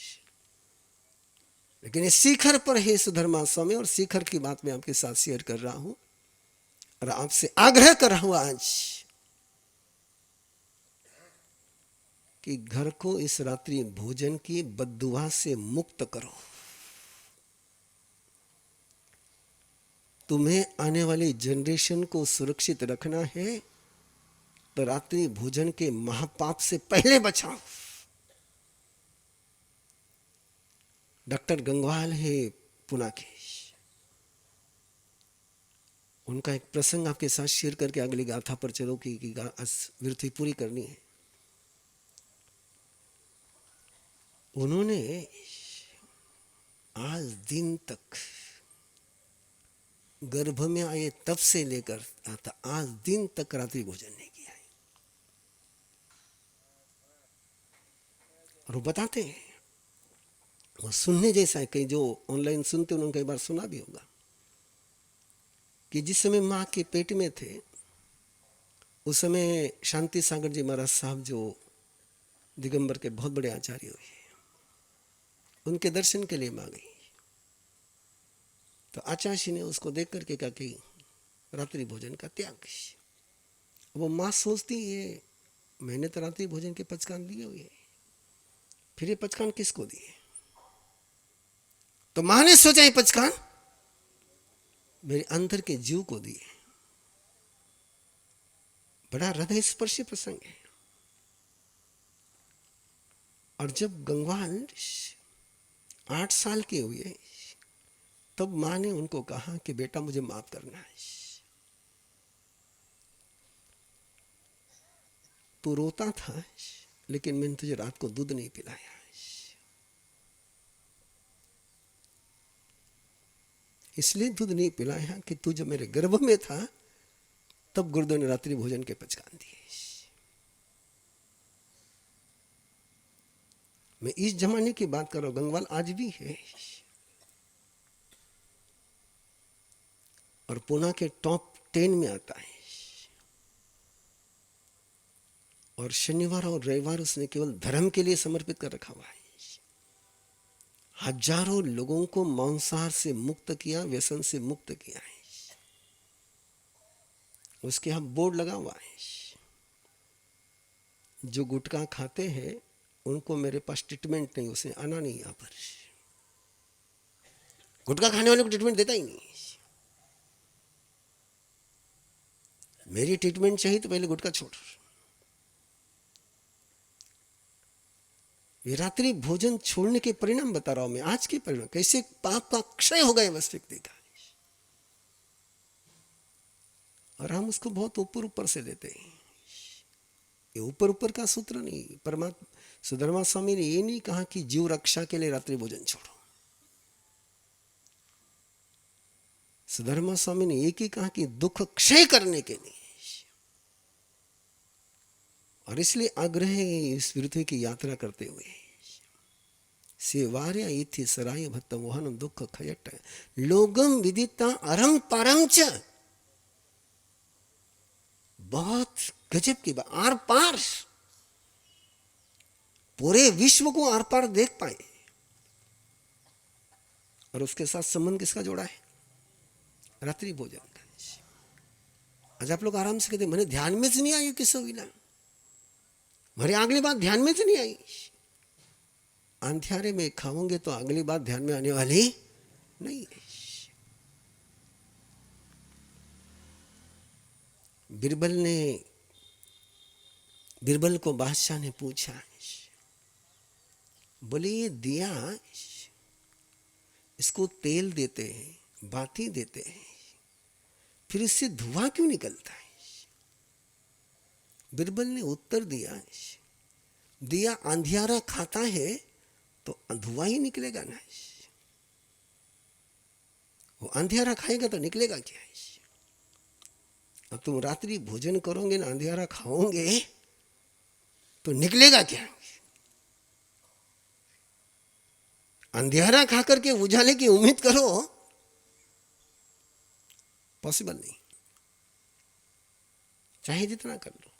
लेकिन ये शिखर पर है सुधर्मा स्वामी, और शिखर की बात मैं आपके साथ शेयर कर रहा हूं और आपसे आग्रह कर रहा हूं आज कि घर को इस रात्रि भोजन की बद्दुआ से मुक्त करो। तुम्हें आने वाली जनरेशन को सुरक्षित रखना है तो रात्रि भोजन के महापाप से पहले बचाओ। डॉक्टर गंगवाल है पुणे के, उनका एक प्रसंग आपके साथ शेयर करके अगली गाथा पर चलो कि विरति पूरी करनी है। उन्होंने आज दिन तक गर्भ में आए तब से लेकर आज दिन तक रात्रि भोजन नहीं किया है। और वो बताते हैं, वो सुनने जैसा है, कई जो ऑनलाइन सुनते उन्होंने कई बार सुना भी होगा कि जिस समय माँ के पेट में थे उस समय शांति सागर जी महाराज साहब जो दिगंबर के बहुत बड़े आचार्य हुए, उनके दर्शन के लिए माँ गई तो आचार्य ने उसको देख करके कहा कि रात्रि भोजन का त्याग। वो माँ सोचती है मैंने तो रात्रि भोजन के पचकान दिए हुए, फिर ये पचकान किसको दिए? तो माँ ने सोचा ये पचकान मेरे अंदर के जीव को दिए। बड़ा हृदय स्पर्शी प्रसंग है। और जब गंगवाल 8 साल के हुए तब माँ ने उनको कहा कि बेटा मुझे माफ करना है, तू रोता था लेकिन मैंने तुझे रात को दूध नहीं पिलाया। इसलिए दूध नहीं पिलाया कि तू जब मेरे गर्भ में था तब गुरुदेव ने रात्रि भोजन के पचकान दिए। मैं इस जमाने की बात कर रहा हूं, गंगवाल आज भी है और पुणे के टॉप 10 में आता है। और शनिवार और रविवार उसने केवल धर्म के लिए समर्पित कर रखा हुआ है। हजारों लोगों को मांसाहार से मुक्त किया, व्यसन से मुक्त किया है। उसके यहां बोर्ड लगा हुआ है, जो गुटखा खाते हैं उनको मेरे पास ट्रीटमेंट नहीं, उसे आना नहीं यहां पर। गुटखा खाने वाले को ट्रीटमेंट देता ही नहीं। मेरी ट्रीटमेंट चाहिए तो पहले गुटखा छोड़। ये रात्रि भोजन छोड़ने के परिणाम बता रहा हूं मैं, आज के परिणाम, कैसे पाप का क्षय हो गया उस व्यक्ति का। और हम उसको बहुत ऊपर ऊपर से लेते हैं। ये ऊपर ऊपर का सूत्र नहीं। परमात्मा सुधर्मा स्वामी ने ये नहीं कहा कि जीव रक्षा के लिए रात्रि भोजन छोड़ो। सुधर्मा स्वामी ने एक ही कहा कि दुख क्षय करने के लिए। और इसलिए आग्रह है इस पृथ्वी की यात्रा करते हुए, सेवार्य इति सराय भक्त मोहन दुख खयट लोगम विदिता अरम परम च। बहुत गजब की बात, आर पार, पूरे विश्व को आर पार देख पाए। और उसके साथ संबंध किसका जोड़ा है? रात्रि भोजन का। आज आप लोग आराम से कहते मैंने ध्यान में से नहीं आई किस विना, मेरी अगली बात ध्यान में से नहीं आई। अंधियारे में खाओगे तो अगली बात ध्यान में आने वाली नहीं है। बिरबल को बादशाह ने पूछा, बोले ये दिया इसको तेल देते हैं, बाती देते हैं, फिर इससे धुआं क्यों निकलता है? बिरबल ने उत्तर दिया, दिया अंधियारा खाता है तो धुआं ही निकलेगा ना। वो अंधियारा खाएगा तो निकलेगा क्या? और तुम रात्रि भोजन करोगे ना, अंधियारा खाओगे तो निकलेगा क्या? अंधियारा खा करके उजाले की उम्मीद करो, पॉसिबल नहीं, चाहे जितना कर लो।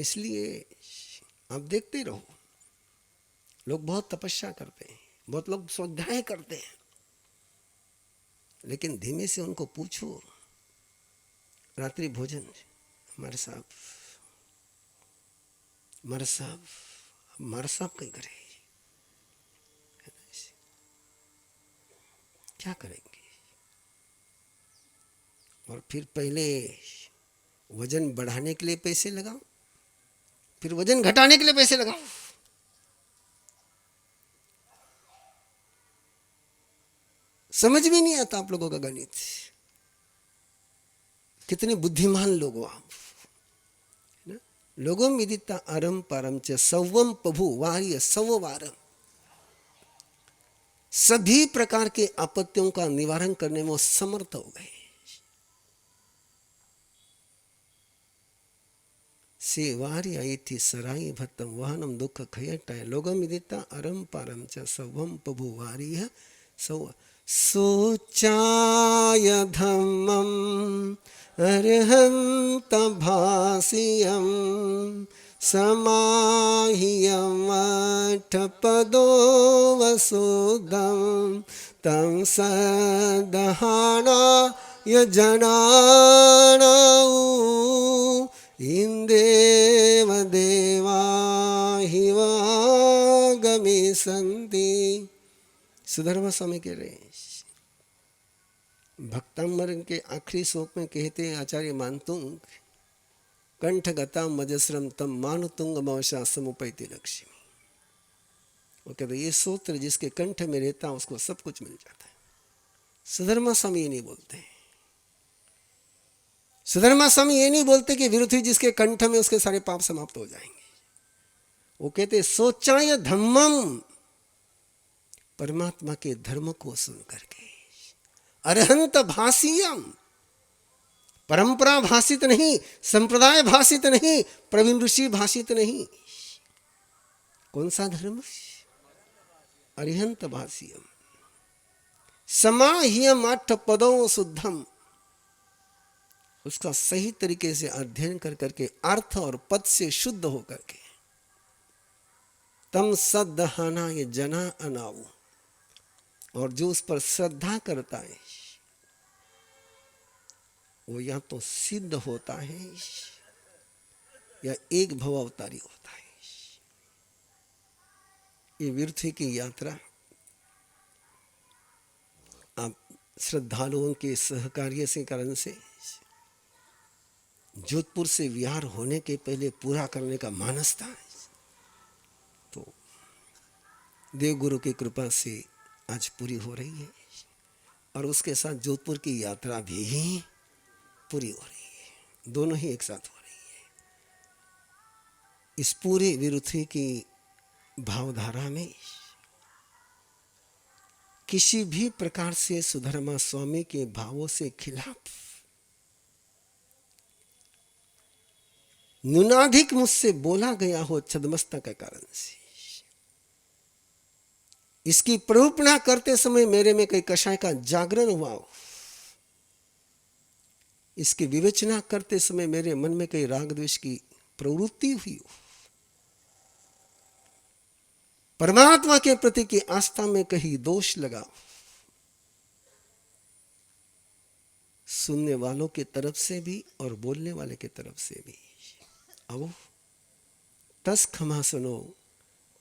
इसलिए आप देखते रहो, लोग बहुत तपस्या करते हैं, बहुत लोग स्वाध्याय करते हैं, लेकिन धीमे से उनको पूछो, रात्रि भोजन हमारे साहब कहीं करे, क्या करेंगे? और फिर पहले वजन बढ़ाने के लिए पैसे लगाओ, फिर वजन घटाने के लिए पैसे लगाओ। समझ भी नहीं आता आप लोगों का गणित। कितने बुद्धिमान लोग हो आप। लोगों विदिता अरम परम च सवम प्रभु वार्य सववारम। सभी प्रकार के आपत्तियों का निवारण करने में वो समर्थ हो गए। सेवारी आई थी सराई भत्तम वाहनम दुख खयटाय लोगम विदिता अरम परम च सवम प्रभु वार्य सव सोचाय धम्मम अर्हंत भासियम समाह्यमठपदो वसुदं तं सदहाना यजनानाउ इंदेव देवा हिवागमे संति। सुधर्मा स्वामी कह रहे हैं, भक्तामृत के आखिरी श्लोक में कहते हैं आचार्य मानतुंग, कंठगता मजस्रम तम मानुतुंग मवशा समुपैति लक्ष्मी। वो कहते ये सूत्र जिसके कंठ में रहता है उसको सब कुछ मिल जाता है। सुधर्मा स्वामी ये नहीं बोलते हैं। सुधर्मा स्वामी ये नहीं बोलते कि विरुद्ध जिसके कंठ में उसके सारे पाप समाप्त हो जाएंगे। वो कहते सोचाय धम्मम, परमात्मा के धर्म को सुन करके, अरहंत भाषियम, परंपरा भाषित नहीं, संप्रदाय भाषित नहीं, प्रवीण ऋषि भाषित नहीं। कौन सा धर्म? अरिहंत भाषियम समाह्यम अठ पदों शुद्धम। उसका सही तरीके से अध्ययन कर करके अर्थ और पद से शुद्ध होकर के तम सदहाना ये जना अनाऊ, और जो उस पर श्रद्धा करता है वो या तो सिद्ध होता है या एक भव अवतारी होता है। ये विरथी की यात्रा आप श्रद्धालुओं के सहकार्य से कारण से जोधपुर से विहार होने के पहले पूरा करने का मानस था। तो देवगुरु की कृपा से आज पूरी हो रही है, और उसके साथ जोधपुर की यात्रा भी पूरी हो रही है। दोनों ही एक साथ हो रही है। इस पूरे विरुद्धि की भावधारा में किसी भी प्रकार से सुधर्मा स्वामी के भावों से खिलाफ न्यूनाधिक मुझसे बोला गया हो छदमस्ता के कारण से, इसकी प्ररूपणा करते समय मेरे में कई कषाय का जागरण हुआ हो, इसकी विवेचना करते समय मेरे मन में कई राग द्वेष की प्रवृत्ति हुई हो, परमात्मा के प्रति की आस्था में कहीं दोष लगा, सुनने वालों की तरफ से भी और बोलने वाले की तरफ से भी, अब तस क्षमा सुनो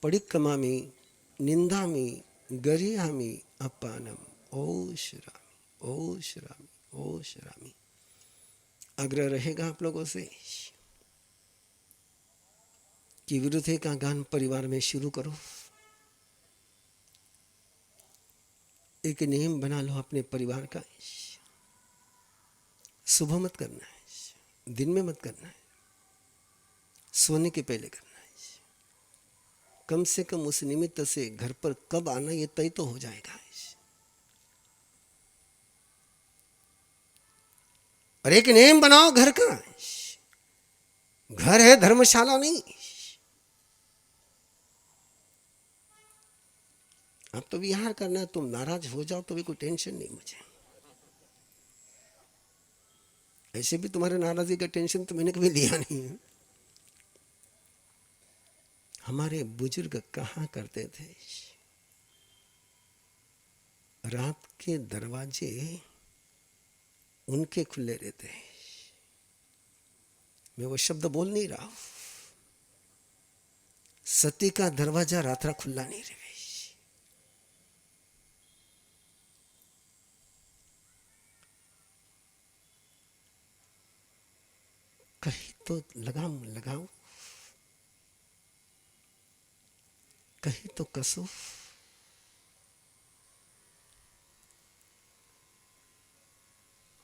पडिक्कमामि निंदामि गरियामि अपानम ओ श्रामी ओ श्रामी ओ श्रामी। आग्रह रहेगा आप लोगों से कि विरुद्धे का गान परिवार में शुरू करो। एक नियम बना लो अपने परिवार का, सुबह मत करना है, दिन में मत करना है, सोने के पहले करना है। कम से कम उस निमित्त से घर पर कब आना ये तय तो हो जाएगा। और एक नेम बनाओ घर का। घर है, धर्मशाला नहीं। अब तो विहार करना है, तुम नाराज हो जाओ तो भी कोई टेंशन नहीं मुझे। ऐसे भी तुम्हारे नाराजगी का टेंशन तो मैंने कभी लिया नहीं है। हमारे बुजुर्ग कहा करते थे, रात के दरवाजे उनके खुले रहते हैं। मैं वो शब्द बोल नहीं रहा हूं। सती का दरवाजा रात रात खुला नहीं रहे। कहीं तो लगाम लगाओ, कहीं तो कसो।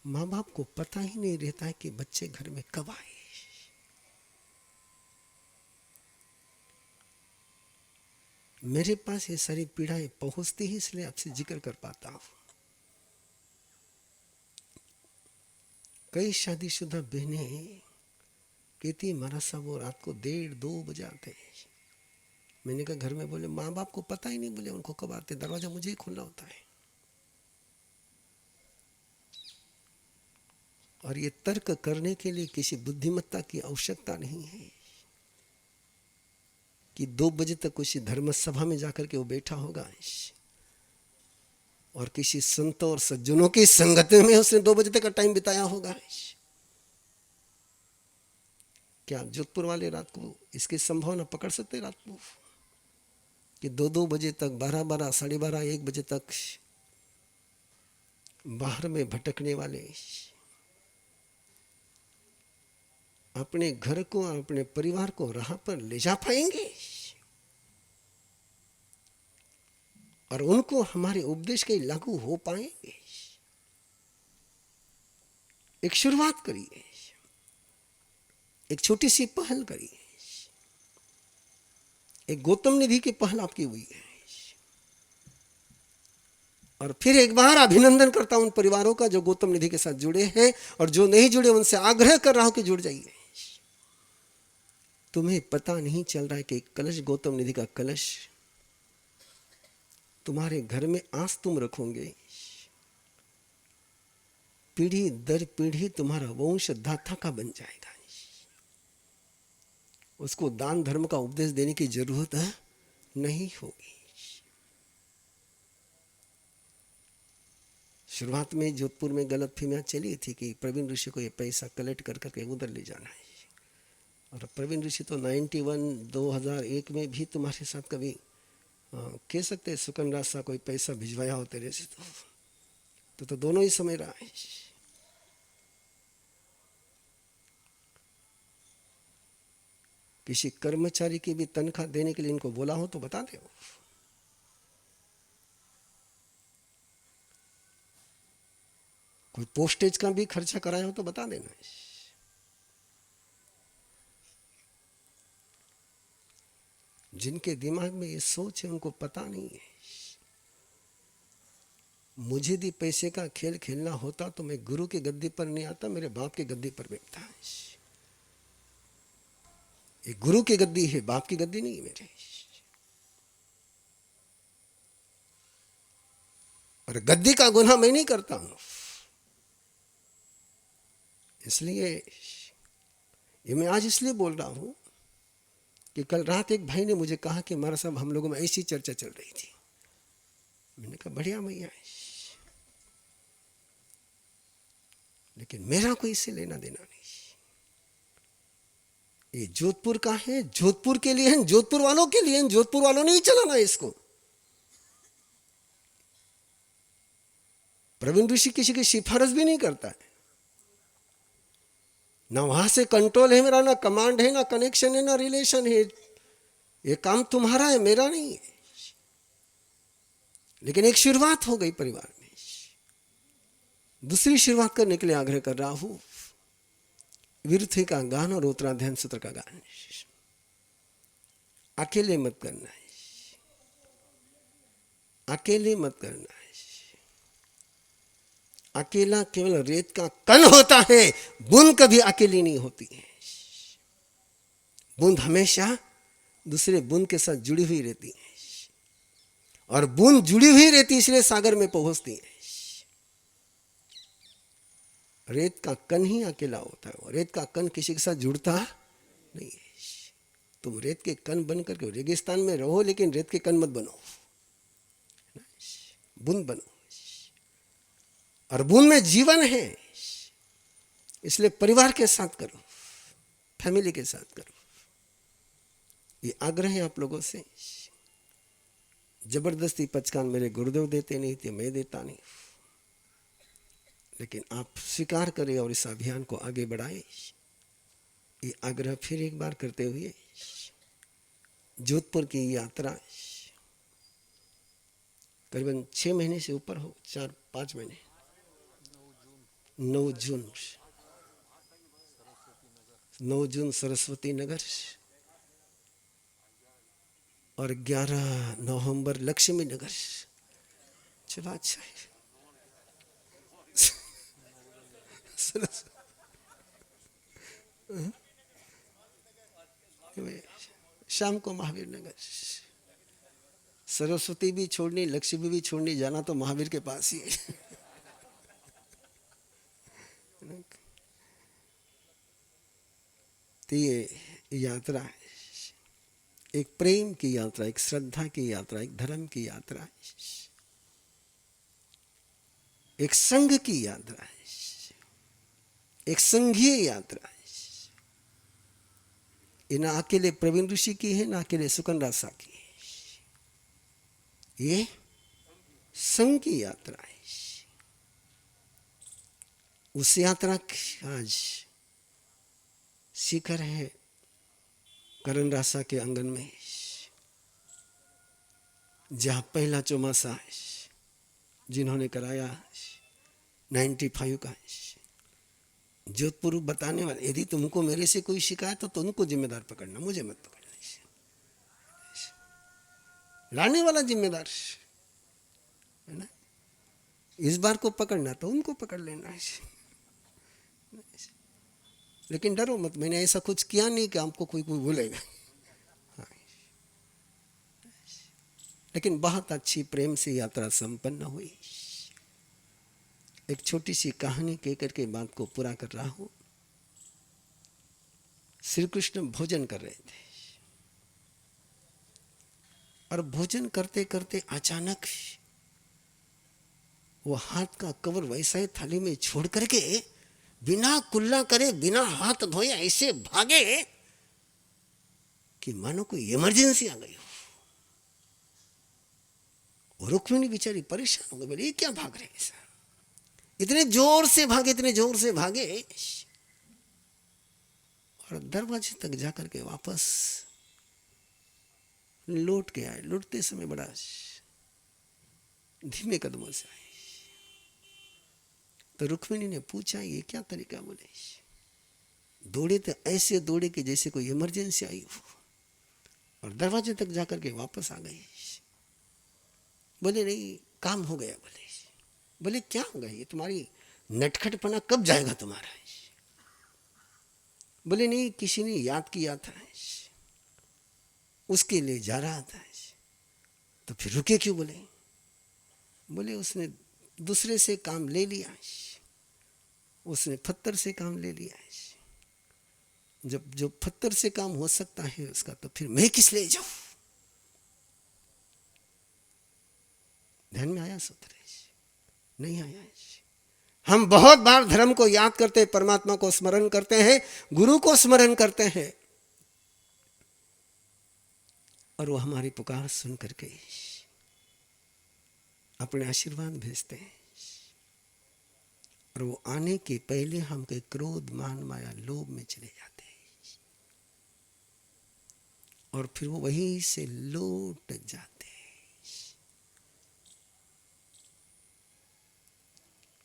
माँ बाप को पता ही नहीं रहता है कि बच्चे घर में कब आए। मेरे पास ये सारी पीड़ाएं पहुंचती ही इसलिए आपसे जिक्र कर पाता हूं। कई शादीशुदा बहनें कहती, महाराज साहब वो रात को 1:30-2 बजे आते हैं। मैंने कहा घर में, बोले माँ बाप को पता ही नहीं, बोले उनको कब आते, दरवाजा मुझे ही खोलना होता है। और ये तर्क करने के लिए किसी बुद्धिमत्ता की आवश्यकता नहीं है कि 2 बजे तक किसी धर्म सभा में जाकर के वो बैठा होगा और किसी संतों और सज्जनों की संगत में उसने 2 बजे तक का टाइम बिताया होगा। क्या जोधपुर वाले रात को इसकी संभावना पकड़ सकते रात को कि 2-2 बजे तक, 12-12, 12:30, 1 बजे तक बाहर में भटकने वाले अपने घर को और अपने परिवार को राह पर ले जा पाएंगे? और उनको हमारे उपदेश के लागू हो पाएंगे? एक शुरुआत करिए, एक छोटी सी पहल करिए। एक गौतम निधि की पहल आपकी हुई है। और फिर एक बार अभिनंदन करता हूं उन परिवारों का जो गौतम निधि के साथ जुड़े हैं, और जो नहीं जुड़े उनसे आग्रह कर रहा हूं कि जुड़ जाइए। तुम्हें पता नहीं चल रहा है कि कलश, गौतम निधि का कलश तुम्हारे घर में आज तुम रखोगे, पीढ़ी दर पीढ़ी तुम्हारा वंश दाता का बन जाएगा। उसको दान धर्म का उपदेश देने की जरूरत नहीं होगी। शुरुआत में जोधपुर में गलतफहमियां चली थी कि प्रवीण ऋषि को ये पैसा कलेक्ट कर करके उधर ले जाना है। और प्रवीण ऋषि तो 2001 में भी तुम्हारे साथ कभी कह सकते हैं सुकन राज सा कोई पैसा भिजवाया हो तेरे से, तो दोनों ही समय रहा है। किसी कर्मचारी की भी तनख्वाह देने के लिए इनको बोला हो तो बता दो। कोई पोस्टेज का भी खर्चा कराया हो तो बता देना। जिनके दिमाग में ये सोच है उनको पता नहीं है। मुझे भी पैसे का खेल खेलना होता तो मैं गुरु की गद्दी पर नहीं आता, मेरे बाप की गद्दी पर बैठता है। ये गुरु की गद्दी है, बाप की गद्दी नहीं है मेरे। और गद्दी का गुनाह मैं नहीं करता हूं। इसलिए ये मैं आज इसलिए बोल रहा हूं कि कल रात एक भाई ने मुझे कहा कि हमारा साहब हम लोगों में ऐसी चर्चा चल रही थी। मैंने कहा बढ़िया भैया है, लेकिन मेरा कोई इससे लेना देना नहीं। ये जोधपुर का है, जोधपुर के लिए है, जोधपुर वालों के लिए है। जोधपुर वालों ने ही चलाना इसको। प्रवीण ऋषि किसी की सिफारिश भी नहीं करता है। ना वहां से कंट्रोल है मेरा, ना कमांड है, ना कनेक्शन है, ना रिलेशन है। ये काम तुम्हारा है, मेरा नहीं है। लेकिन एक शुरुआत हो गई परिवार में। दूसरी शुरुआत करने के लिए आग्रह कर रहा हूं, विरुद्धि का गान और उत्तराध्यान सूत्र का गान। अकेले मत करना है, अकेले मत करना है। अकेला केवल रेत का कण होता है, बूंद कभी अकेली नहीं होती है। बूंद हमेशा दूसरे बूंद के साथ जुड़ी हुई रहती है, और बूंद जुड़ी हुई रहती इसलिए सागर में पहुंचती है। रेत का कण ही अकेला होता है, रेत का कण किसी के साथ जुड़ता नहीं है। तुम रेत के कण बन करके रेगिस्तान में रहो, लेकिन रेत के कण मत बनो, बूंद बनो। और बूंद में जीवन है, इसलिए परिवार के साथ करो, फैमिली के साथ करो। ये आग्रह है आप लोगों से। जबरदस्ती पचकान मेरे गुरुदेव देते नहीं थे, मैं देता नहीं, लेकिन आप स्वीकार करें और इस अभियान को आगे बढ़ाएं। ये आग्रह फिर एक बार करते हुए जोधपुर की यात्रा करीबन 6 महीने से ऊपर हो, 4-5 महीने, 9 जून सरस्वती नगर और 11 नवंबर लक्ष्मी नगर। चलो अच्छा है। शाम को महावीर नगर। सरस्वती भी छोड़नी, लक्ष्मी भी छोड़नी, जाना तो महावीर के पास ही है। तो ये यात्रा है, एक प्रेम की यात्रा, एक श्रद्धा की यात्रा, एक धर्म की यात्रा है, एक संघ की यात्रा है, एक संघीय यात्रा है। ये ना अकेले प्रवीण ऋषि की है, ना अकेले सुकन सा की है, ये संघ की यात्रा है। उस यात्रा की आज शिखर है करण रासा के आंगन में, जहां पहला चौमासा है जिन्होंने कराया 95 का। जोधपुर बताने वाले, यदि तुमको मेरे से कोई शिकायत हो तो उनको जिम्मेदार पकड़ना, मुझे मत पकड़ना। लाने वाला जिम्मेदार है ना, इस बार को पकड़ना तो उनको पकड़ लेना है। लेकिन डरो मत, मैंने ऐसा कुछ किया नहीं कि आपको कोई बोलेगा। हाँ। लेकिन बहुत अच्छी प्रेम से यात्रा संपन्न हुई। एक छोटी सी कहानी कहकर के बात को पूरा कर रहा हूं। श्री कृष्ण भोजन कर रहे थे, और भोजन करते करते अचानक वो हाथ का कवर वैसा ही थाली में छोड़ करके बिना कुल्ला करे, बिना हाथ धोए ऐसे भागे कि मानो कोई इमरजेंसी आ गई हो। रुक्मिणी बेचारी परेशान हो गई, बोले ये क्या भाग रहे हैं, इतने जोर से भागे, इतने जोर से भागे, और दरवाजे तक जाकर के वापस लौट के आए। लौटते समय बड़ा धीमे कदमों से आए। तो रुक्मिणी ने पूछा ये क्या तरीका? बोले दौड़े तो ऐसे दौड़े कि जैसे कोई इमरजेंसी आई हो, और दरवाजे तक जाकर के वापस आ गई। बोले नहीं, काम हो गया। बोले क्या हो गया, ये तुम्हारी नटखटपना कब जाएगा तुम्हारा? बोले नहीं, किसी ने याद किया था, उसके लिए जा रहा था। तो फिर रुके क्यों? बोले उसने दूसरे से काम ले लिया, उसने पत्थर से काम ले लिया। जब जो पत्थर से काम हो सकता है उसका, तो फिर मैं किस ले जाऊं? ध्यान में आया सूत्र? नहीं आया। हम बहुत बार धर्म को याद करते हैं, परमात्मा को स्मरण करते हैं, गुरु को स्मरण करते हैं, और वो हमारी पुकार सुन करके अपने आशीर्वाद भेजते हैं। और वो आने के पहले हम के क्रोध, मान, माया, लोभ में चले जाते हैं, और फिर वो वहीं से लौट जाते हैं।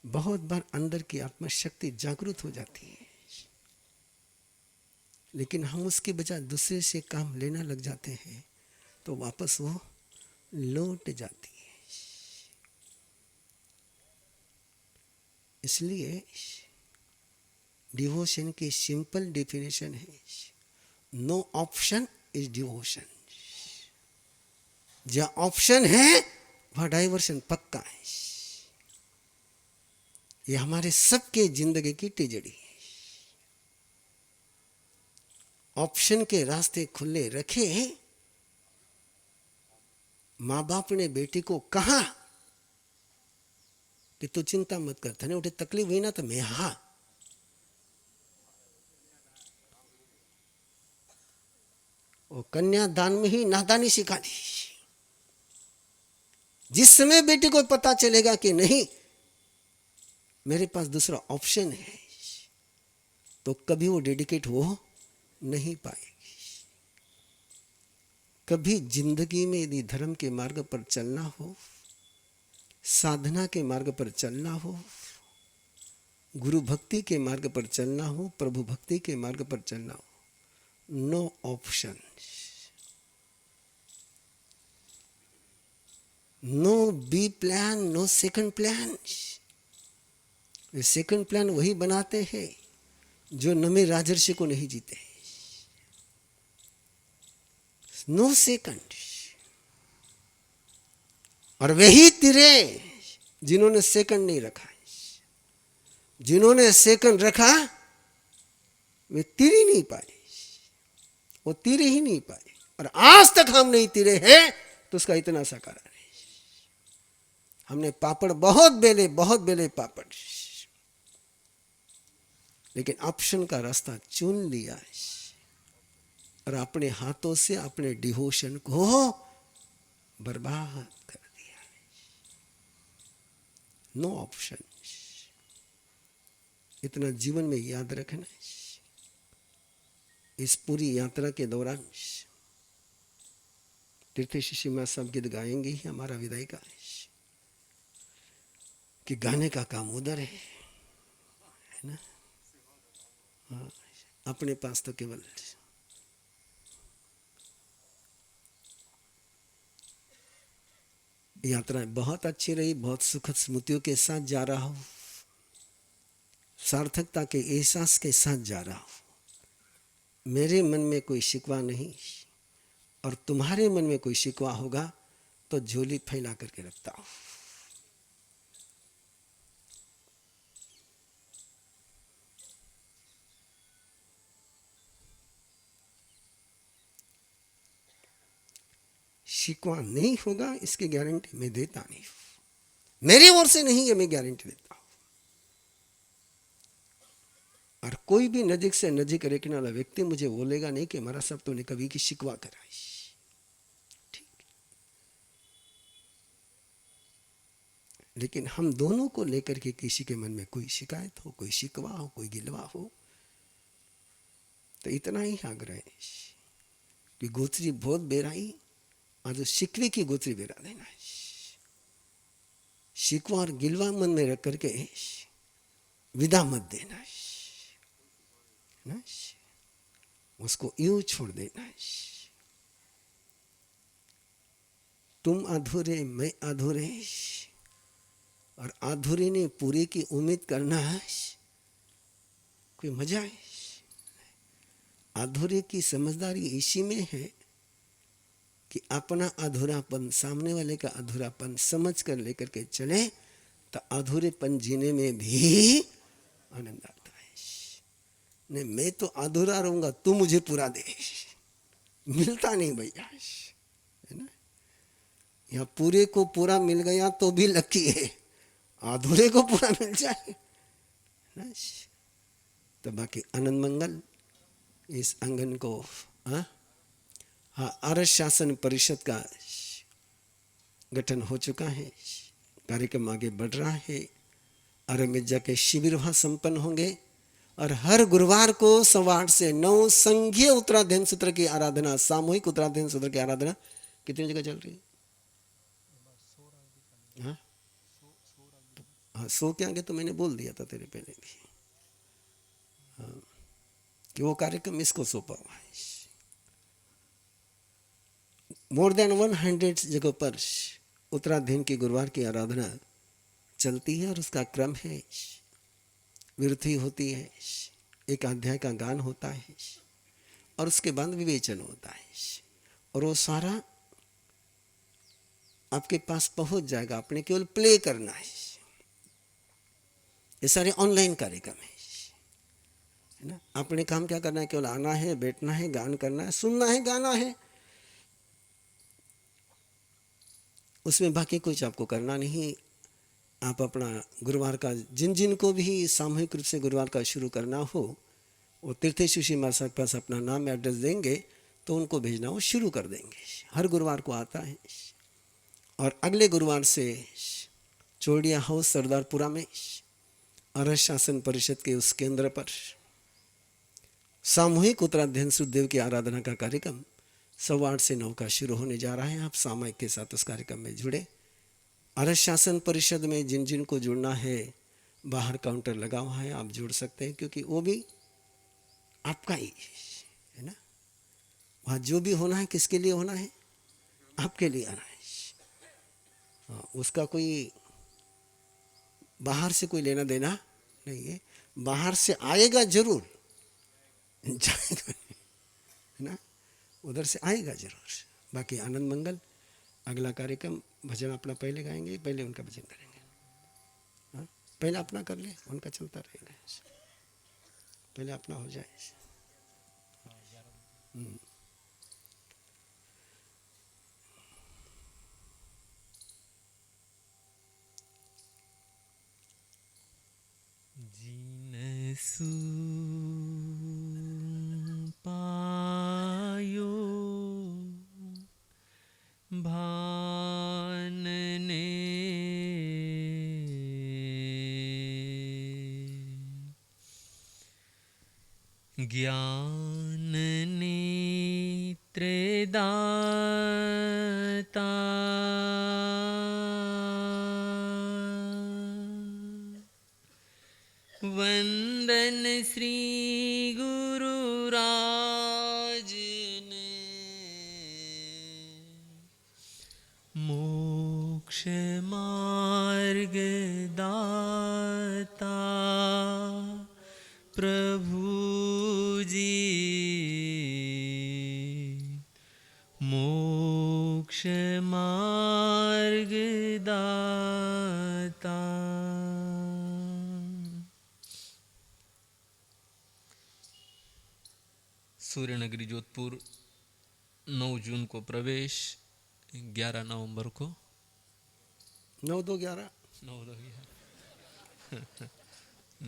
बहुत बार अंदर की आत्मशक्ति जागृत हो जाती है, लेकिन हम उसके बजाय दूसरे से काम लेना लग जाते हैं, तो वापस वो लौट जाती है। इसलिए डिवोशन की सिंपल डेफिनेशन है, नो ऑप्शन इज डिवोशन। जहां ऑप्शन है वहां डाइवर्शन पक्का है। ये हमारे सबके जिंदगी की तिजड़ी है। ऑप्शन के रास्ते खुले रखे। माँ बाप ने बेटी को कहा कि तू चिंता मत कर, थने उठे तकलीफ हुई ना तो मैं हाँ। और कन्यादान में ही नादानी सिखा दी। जिस समय बेटी को पता चलेगा कि नहीं मेरे पास दूसरा ऑप्शन है, तो कभी वो डेडिकेट हो नहीं पाएगी। कभी जिंदगी में यदि धर्म के मार्ग पर चलना हो, साधना के मार्ग पर चलना हो, गुरु भक्ति के मार्ग पर चलना हो, प्रभु भक्ति के मार्ग पर चलना हो, no option, no B plan, no second plan. Second plan वही बनाते हैं जो नमे राजर्षि को नहीं जीते। No second. और वही तिरे जिन्होंने सेकंड नहीं रखा। जिन्होंने सेकंड रखा वे तीर ही नहीं पाए, वो तीर ही नहीं पाए। और आज तक हम नहीं तीरे हैं तो उसका इतना सा कारण है, हमने पापड़ बहुत बेले पापड़, लेकिन ऑप्शन का रास्ता चुन लिया है और अपने हाथों से अपने डिवोशन को बर्बाद कर दिया है। No option. इतना जीवन में याद रखना है। इस पूरी यात्रा के दौरान तीर्थ शिष्य मां सब गीत गाएंगे ही, हमारा विदाई का है कि गाने का काम उधर है ना। हाँ, अपने पास तो केवल यात्रा बहुत अच्छी रही, बहुत सुखद स्मृतियों के साथ जा रहा हूं, सार्थकता के एहसास के साथ जा रहा हूं। मेरे मन में कोई शिकवा नहीं, और तुम्हारे मन में कोई शिकवा होगा तो झोली फैला करके रखता हूं। शिकवा नहीं होगा इसकी गारंटी मैं देता नहीं, मेरी ओर से नहीं है, मैं गारंटी देता हूं। और कोई भी नजीक से नजीक रखने वाला व्यक्ति मुझे बोलेगा नहीं कि हमारा सब तूने कभी की शिकवा कराई। ठीक, लेकिन हम दोनों को लेकर के किसी के मन में कोई शिकायत हो, कोई शिकवा हो, कोई गिलवा हो, तो इतना ही आग्रह है कि गोत्री बहुत बेराई, आज शिकवे की गोत्री बेरा देना है। शिकवा और गिलवा मन में रख करके विदा मत देना है ना, उसको यूं छोड़ देना है। तुम अधूरे मैं अधूरे, और अधूरे ने पूरे की उम्मीद करना है, कोई मजा है? अधूरे की समझदारी इसी में है कि अपना अधूरापन, सामने वाले का अधूरापन समझ कर लेकर के चले तो अधूरेपन जीने में भी आनंद आता है। नहीं मैं तो अधूरा रहूंगा, तू मुझे पूरा दे, मिलता नहीं भैया, है ना। यहाँ पूरे को पूरा मिल गया तो भी लकी है, अधूरे को पूरा मिल जाए ना तो बाकी आनंद मंगल। इस आंगन को आर्य शासन परिषद का गठन हो चुका है, कार्यक्रम आगे बढ़ रहा है। आर्य मिर्जा के शिविर वहां संपन्न होंगे और हर गुरुवार को 8:15 से 9 संघीय उत्तराध्ययन सूत्र की आराधना, सामूहिक उत्तराध्ययन सूत्र की आराधना कितनी जगह चल रही है? हाँ, 100 के आगे तो मैंने बोल दिया था तेरे पहले भी, हाँ, कि वो कार्यक्रम इसको सौंपा हुआ है। मोर देन 100 जगह पर उत्तराध्ययन की गुरुवार की आराधना चलती है और उसका क्रम है विरथी होती है, एक अध्याय का गान होता है और उसके बाद विवेचन होता है और वो सारा आपके पास पहुंच जाएगा। आपने केवल प्ले करना है। ये सारे ऑनलाइन कार्यक्रम है ना। आपने काम क्या करना है? केवल आना है, बैठना है, गान करना है, सुनना है, गाना है। उसमें बाकी कुछ आपको करना नहीं। आप अपना गुरुवार का जिन जिन को भी सामूहिक रूप से गुरुवार का शुरू करना हो, वो तीर्थेश श्री महाराज के पास अपना नाम एड्रेस देंगे तो उनको भेजना, वो शुरू कर देंगे। हर गुरुवार को आता है और अगले गुरुवार से चोड़िया हाउस सरदारपुरा में अरहत शासन परिषद के उस केंद्र पर सामूहिक उत्तराध्ययन सुखदेव की आराधना का कार्यक्रम 8:15 से 9 का शुरू होने जा रहा है। आप सामूहिक के साथ उस कार्यक्रम में जुड़े। अरहत शासन परिषद में जिन जिन को जुड़ना है, बाहर काउंटर लगा हुआ है, आप जुड़ सकते हैं, क्योंकि वो भी आपका ही है ना। वहाँ जो भी होना है किसके लिए होना है? आपके लिए आना है। हाँ, उसका कोई बाहर से कोई लेना देना नहीं है। बाहर से आएगा जरूर, जाएगा नहीं, है ना। उधर से आएगा जरूर। बाकी आनंद मंगल। अगला कार्यक्रम भजन अपना पहले गाएंगे, पहले उनका भजन करेंगे। हाँ, पहले अपना कर ले, उनका चलता रहेगा। पहले अपना हो जाए। जिनसु पायो भानने ज्ञान नेत्रदाता वंदन श्री गुरुराज ने मोक्ष मार्ग दाता प्रभु जी मोक्ष मार्ग दाता। सूर्यनगरी जोधपुर 9 जून को प्रवेश, 11 नवंबर को 9-2-11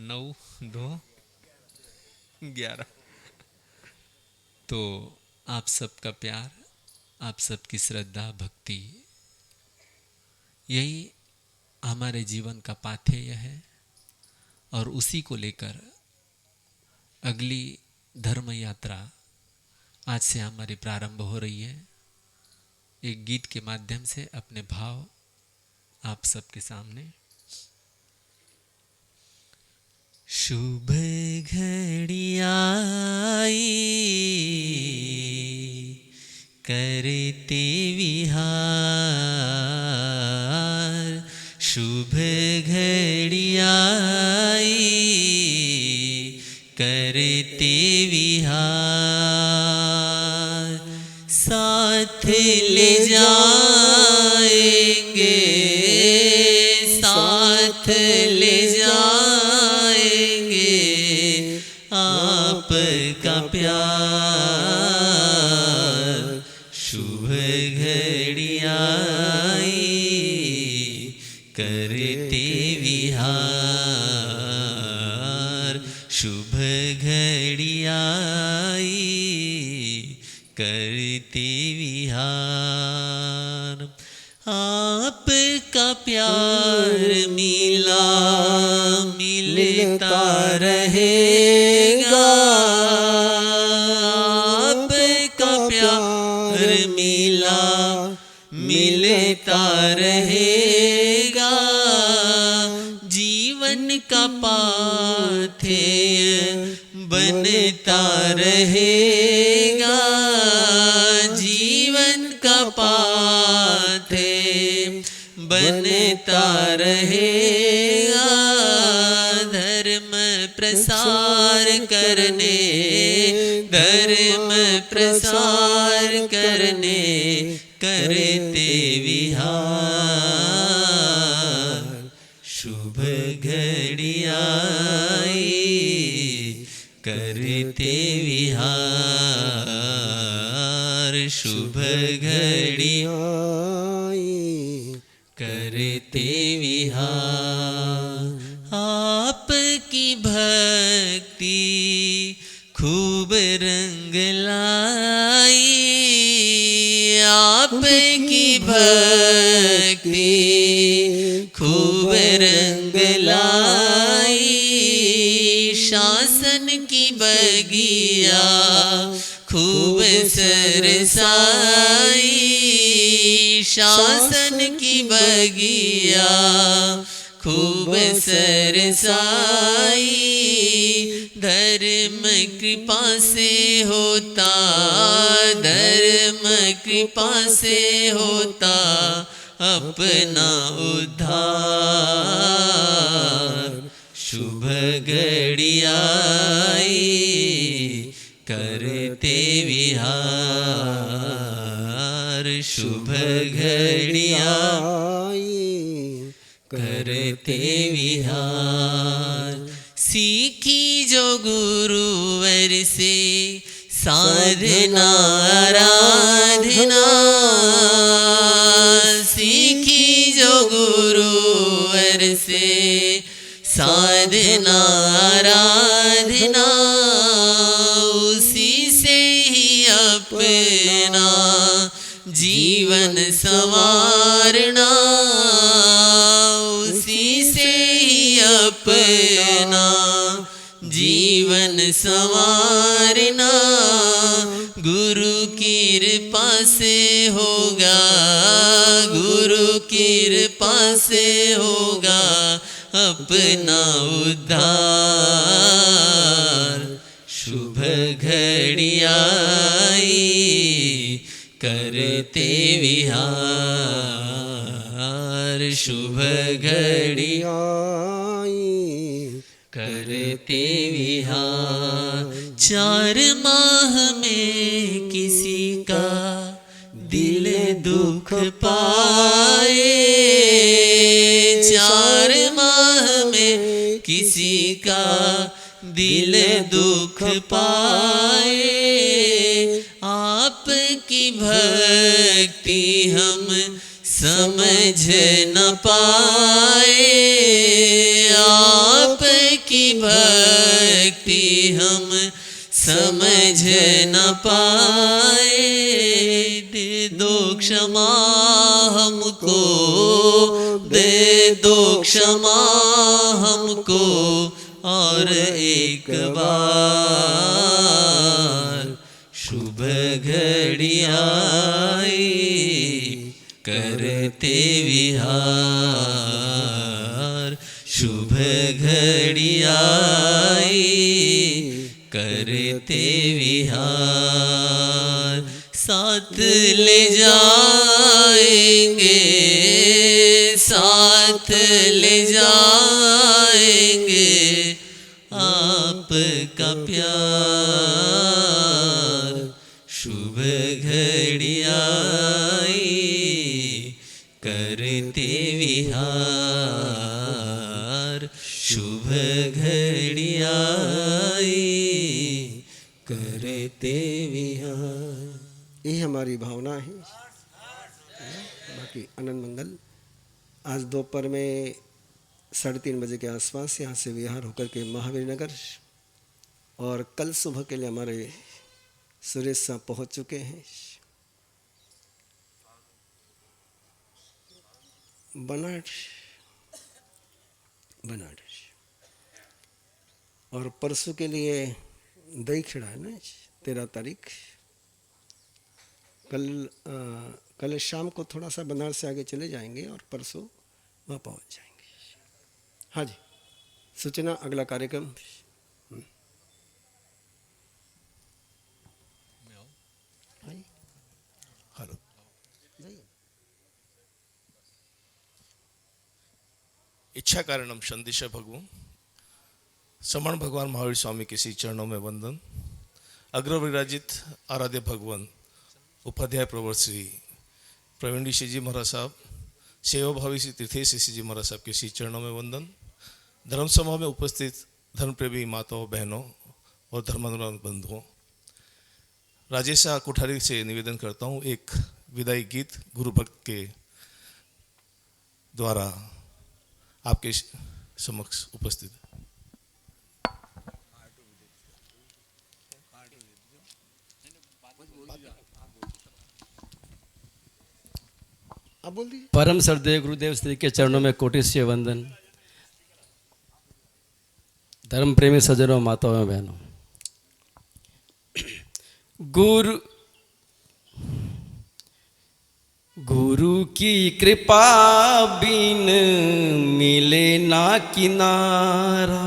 9-2-11। तो आप सबका प्यार, आप सबकी श्रद्धा भक्ति, यही हमारे जीवन का पाथेय है और उसी को लेकर अगली धर्म यात्रा आज से हमारी प्रारंभ हो रही है। एक गीत के माध्यम से अपने भाव आप सबके सामने। शुभ घड़ी आई करते विहार, शुभ घड़ी आई करते विहार, साथ ले जाएंगे, साथ ले जाएंगे आपका प्यार। शुभ घड़ी आई करते विहार, शुभ घड़ी आई करते विहार। आपका प्यार मिला मिलता रहेगा, आपका प्यार मिला मिलता रहेगा, जीवन का पाथेय बनता रहेगा, जीवन का पाथेय बनता रहेगा। धर्म प्रसार करने, धर्म प्रसार करने करते विहार। शुभ घड़ी आई करते विहार। शुभ घड़ी करते विहार। आपकी भक्ति खूब रंग लाई, आपकी भक्ति खूब रंग लाई। शासन की बगिया खूब सरसाई, शासन की बगिया खूब सरसाई। धर्म कृपा से होता, धर्म कृपा से होता अपना उद्धार। शुभ घड़ी आई करते विहार। शुभ घड़ी करते विहार। सीखी जो गुरुवर से साधना आराधना, सीखी जो गुरुवर से साधना आराधना, उसी से ही अपना जीवन संवारना, उसी से ही अपना जीवन संवारना। गुरु की कृपा से होगा, गुरु की कृपा से होगा अपना उद्धार। शुभ घड़ी आई करते विहार। शुभ घड़ी करते विहार। 4 माह में किसी का दिल दुख पाए, 4 माह में किसी का दिल दुख पाए। आपकी भक्ति हम समझ न पाए, आपकी भक्ति हम समझ न पाए। दे दो क्षमा हमको, दे दो क्षमा हमको और एक बार। शुभ घड़ी आई करते विहार। शुभ घड़ी आई करते विहार। साथ ले जाएंगे, साथ ले जाएंगे आपका प्यार। शुभ घड़ी आई करते विहार। शुभ घड़ी आई करते विहार। ये हमारी भावना है। बाकी आनंद मंगल। आज दोपहर में 3:30 बजे के आसपास यहाँ से विहार होकर के महावीर नगर, और कल सुबह के लिए हमारे सुरेश साहब पहुँच चुके हैं बनारस, और परसों के लिए दही खिड़ा है ना 13 तारीख। कल शाम को थोड़ा सा बनारस से आगे चले जाएंगे और परसों वहाँ पहुँच जाएंगे। हाँ जी, सूचना अगला कार्यक्रम। हेलो, इच्छा कारणम संदेश भगवं समण भगवान महावीर स्वामी के श्री चरणों में वंदन। अग्र विराजित आराध्य भगवान उपाध्याय प्रवर श्री प्रवीण ऋषि जी महाराज साहब, सेवा भावी श्री तीर्थेश ऋषि जी महाराज साहब के श्री चरणों में वंदन। धर्म सभा में उपस्थित धर्म प्रेमी माताओं, बहनों और धर्मानुराग बंधुओं, राजेश कोठारी से निवेदन करता हूँ एक विदाई गीत गुरु भक्त के द्वारा आपके समक्ष उपस्थित। आप बोल दीजिए। परम श्रद्धेय गुरुदेव श्री के चरणों में कोटि से वंदन। धर्म प्रेमी सज्जनों, माताओं, बहनों, गुरु की कृपा बिन मिले ना किनारा,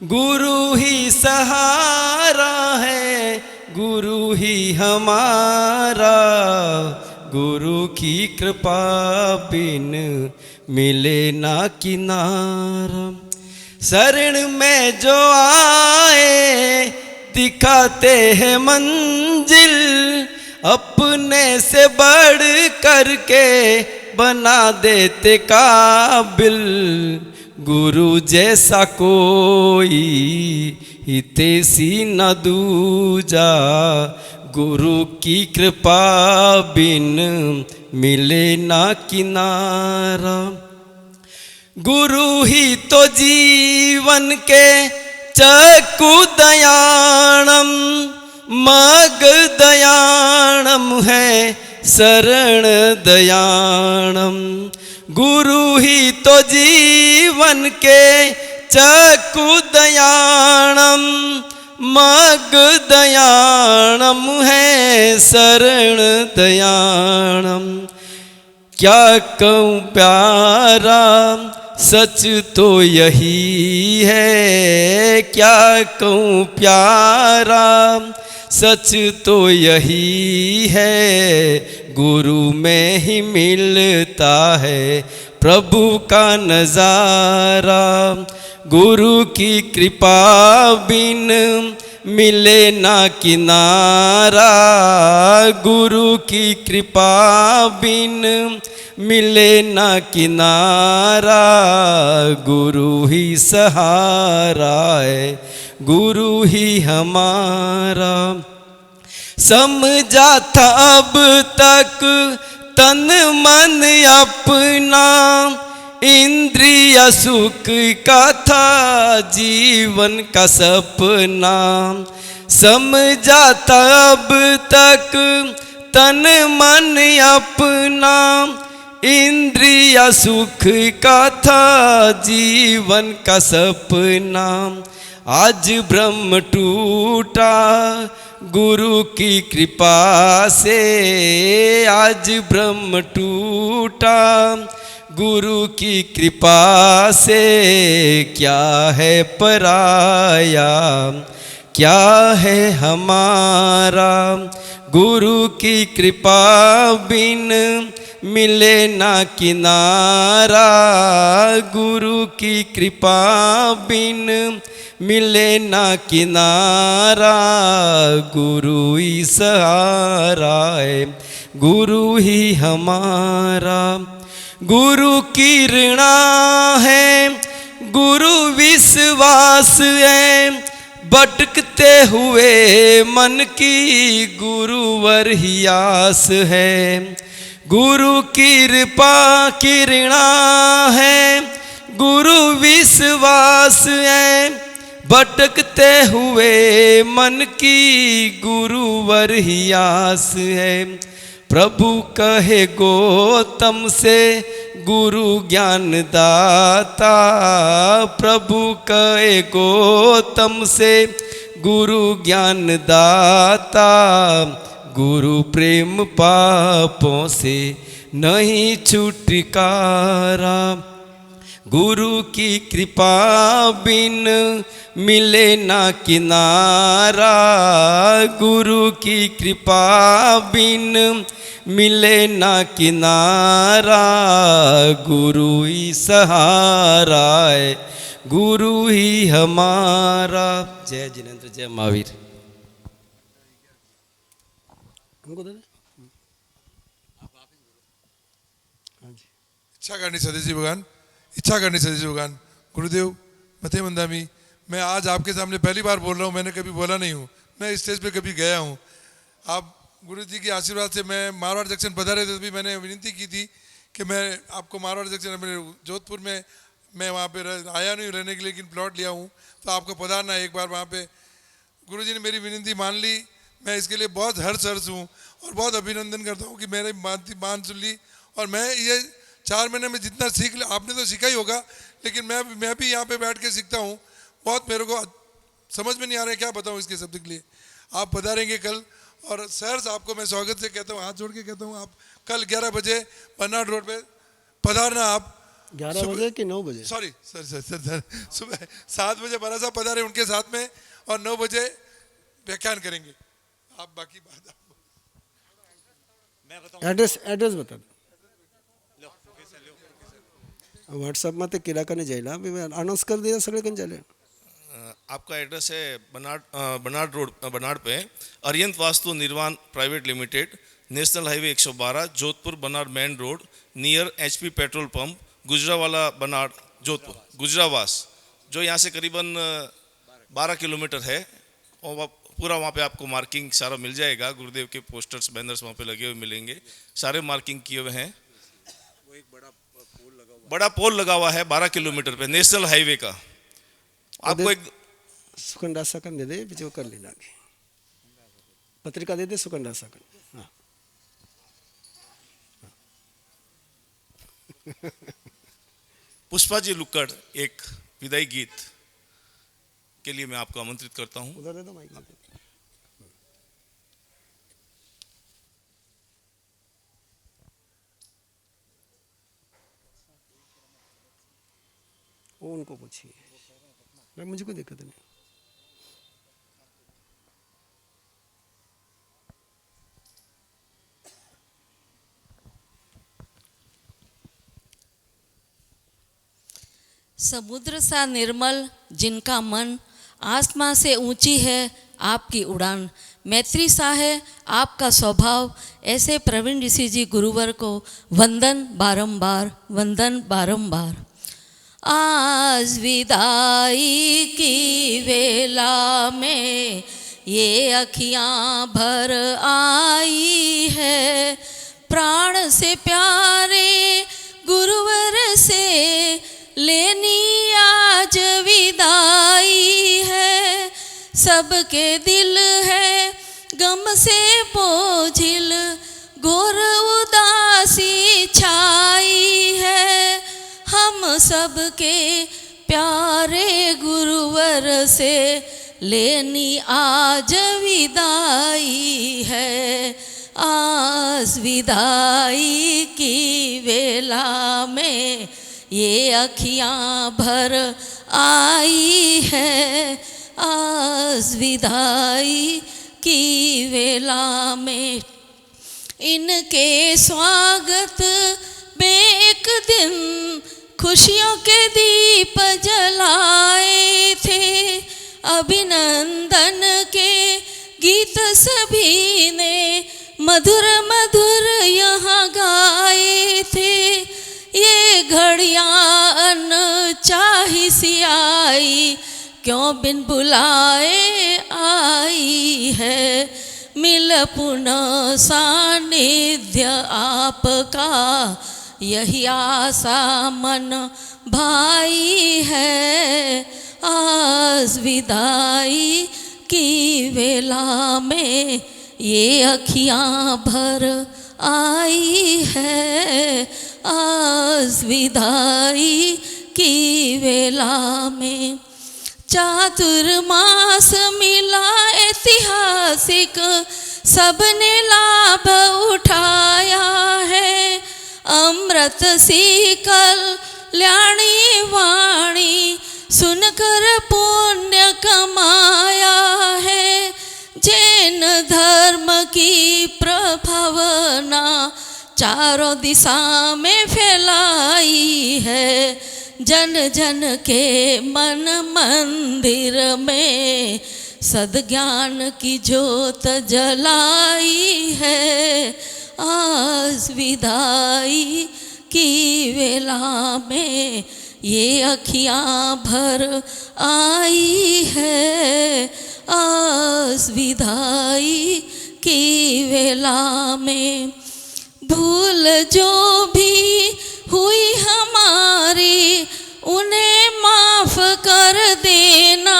गुरु ही सहारा है, गुरु ही हमारा, गुरु की कृपा बिन मिले ना किनारा। शरण में जो आए दिखाते हैं मंजिल, अपने से बढ़ करके बना देते काबिल। गुरु जैसा कोई हितैषी न दूजा, गुरु की कृपा बिन मिले ना किनारा। गुरु ही तो जीवन के चक्कु दयाणम, मग दयाणम है, शरण दयाणम। गुरु ही तो जीवन के चक्कु दयाणम, मग दयाणम है, शरण दयाणम। क्या कहूँ प्यारा सच तो यही है, क्या कहूँ प्यारा सच तो यही है, गुरु में ही मिलता है प्रभु का नज़ारा। गुरु की कृपा बिन मिले ना किनारा, गुरु की कृपा बिन मिले ना किनारा, गुरु ही सहारा है, गुरु ही हमारा। समझा था अब तक तन मन अपना, इंद्रिय सुख का था जीवन का सपना। समझा था अब तक तन मन अपना, इंद्रिय सुख का था जीवन का सपना। आज ब्रह्म टूटा गुरु की कृपा से, आज ब्रह्म टूटा गुरु की कृपा से। क्या है पराया, क्या है हमारा, गुरु की कृपा बिन मिले ना किनारा, गुरु की कृपा बिन मिले ना किनारा, गुरु ही सहारा है, गुरु ही हमारा। गुरु की ऋणा है, गुरु विश्वास है, भटकते हुए मन की गुरुवर ही आस है। गुरु की कृपा की ऋणा है, गुरु विश्वास है, भटकते हुए मन की गुरुवर ही आस है। प्रभु कहे गौतम से गुरु ज्ञान दाता, प्रभु कहे गौतम से गुरु ज्ञान दाता। गुरु प्रेम पापों से नहीं छुटकारा, गुरु की कृपा बिन मिले ना किनारा, गुरु की कृपा बिन मिले ना किनारा, गुरु ही सहारा है, गुरु ही हमारा। जय जिनेंद्र, जय महावीर। हमको दे दे। इच्छा करनी सदैव भगवान, इच्छा करनी सदैव भगवान। गुरुदेव मथे मंदामी, मैं आज आपके सामने पहली बार बोल रहा हूँ, मैंने कभी बोला नहीं हूँ, मैं इस स्टेज पे कभी गया हूँ। आप गुरु जी के आशीर्वाद से मैं मारवाड़ जंक्शन पधारे थे, भी मैंने विनती की थी कि मैं आपको मारवाड़ जंक्शन अपने जोधपुर में, मैं वहाँ पे आया नहीं रहने के लिए, लेकिन प्लॉट लिया हूँ, तो आपको पधारना है एक बार वहाँ पे। गुरु जी ने मेरी विनती मान ली, मैं इसके लिए बहुत हर्ष हूँ और बहुत अभिनंदन करता हूँ कि मेरी बात सुन ली। और मैं ये 4 महीने में जितना सीख लिया, आपने तो सीखा ही होगा, लेकिन मैं भी यहाँ पे बैठ के सीखता हूँ। बहुत मेरे को समझ में नहीं आ रहा है क्या बताऊँ इसके शब्द के लिए। आप पधारेंगे कल, और सर आपको मैं स्वागत से कहता हूँ, हाथ जोड़ के कहता हूँ, आप कल 11 बजे बर्नाड रोड पे पधारना। आप 11 बजे कि 9 बजे? सॉरी सर सुबह 7 बजे बड़ा साहब पधारे उनके साथ में, और 9 बजे व्याख्यान करेंगे। आप बाकी बात एड्रेस बता दो। व्हाट्सअप में तो किला कने जाइला, अनाउंस कर दिया सगळे कने जाले। आपका एड्रेस है बनाड रोड, बनाड पे Ariyant Vastu Nirman private limited, national highway 112, Jodhpur Banad main road, near HP petrol pump, Gujarawala Banad, Jodhpur, Gujarawas, जो यहाँ से करीबन 12 किलोमीटर है। और पूरा वहाँ पे आपको मार्किंग सारा मिल जाएगा, गुरुदेव के पोस्टर्स बैनर्स वहाँ पे लगे हुए मिलेंगे, सारे मार्किंग किए हुए हैं। बड़ा पोल लगा हुआ है 12 किलोमीटर पे, नेशनल हाईवे का। आपको एक सुकंडा सकन दे दे, जो कर लेना, पत्रिका दे दे सुकंडा सकन। हाँ। पुष्पा जी लुक्कड़ एक विदाई गीत के लिए मैं आपको आमंत्रित करता हूँ। उधर दे दो माइक। वो उनको पूछिए, मुझे कोई दिक्कत नहीं। समुद्र सा निर्मल जिनका मन, आसमां से ऊंची है आपकी उड़ान, मैत्री सा है आपका स्वभाव, ऐसे प्रवीण ऋषि जी गुरुवर को वंदन बारंबार, वंदन बारंबार। आज विदाई की वेला में ये अखियां भर आई है, प्राण से प्यारे गुरुवर से लेनी आज विदाई है। सबके दिल है गम से बोझिल, घोर उदासी छाई है, हम सबके प्यारे गुरुवर से लेनी आज विदाई है। आज विदाई की वेला में ये अखियां भर आई है, आज विदाई की वेला में इनके स्वागत में एक दिन खुशियों के दीप जलाए थे, अभिनंदन के गीत सभी ने मधुर मधुर यहाँ गाए थे। ये घड़ियाँ अनचाही सी आई, क्यों बिन बुलाए आई है, मिल पुनः सानिध्य आपका, यही आशा मन भाई है। आज विदाई की वेला में ये अखियां भर आई है, आज विदाई की वेला में चातुर्मास मिला ऐतिहासिक, सबने लाभ उठाया है, अमृत सी कल कल्याणी वाणी सुनकर पुण्य कमाया है। जैन धर्म की प्रभावना चारों दिशा में फैलाई है। जन जन के मन मंदिर में सद्ज्ञान की ज्योत जलाई है। आज विदाई की वेला में ये अखियाँ भर आई है। आज विदाई की वेला में भूल जो भी हुई हमारी उन्हें माफ कर देना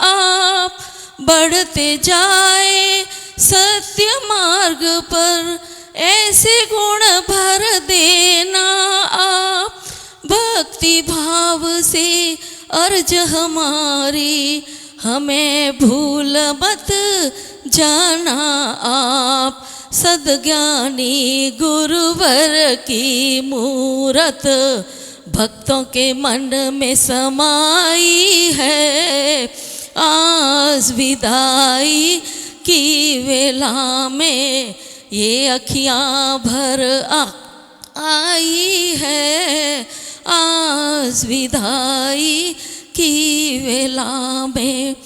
आप। बढ़ते जाए सत्य मार्ग पर ऐसे गुण भर देना आप। भक्ति भाव से अर्ज हमारी हमें भूल मत जाना आप। सद्ज्ञानी गुरुवर की मूरत भक्तों के मन में समाई है। आज विदाई की वेला में ये अखियाँ भर आई है। आज विदाई की वेला में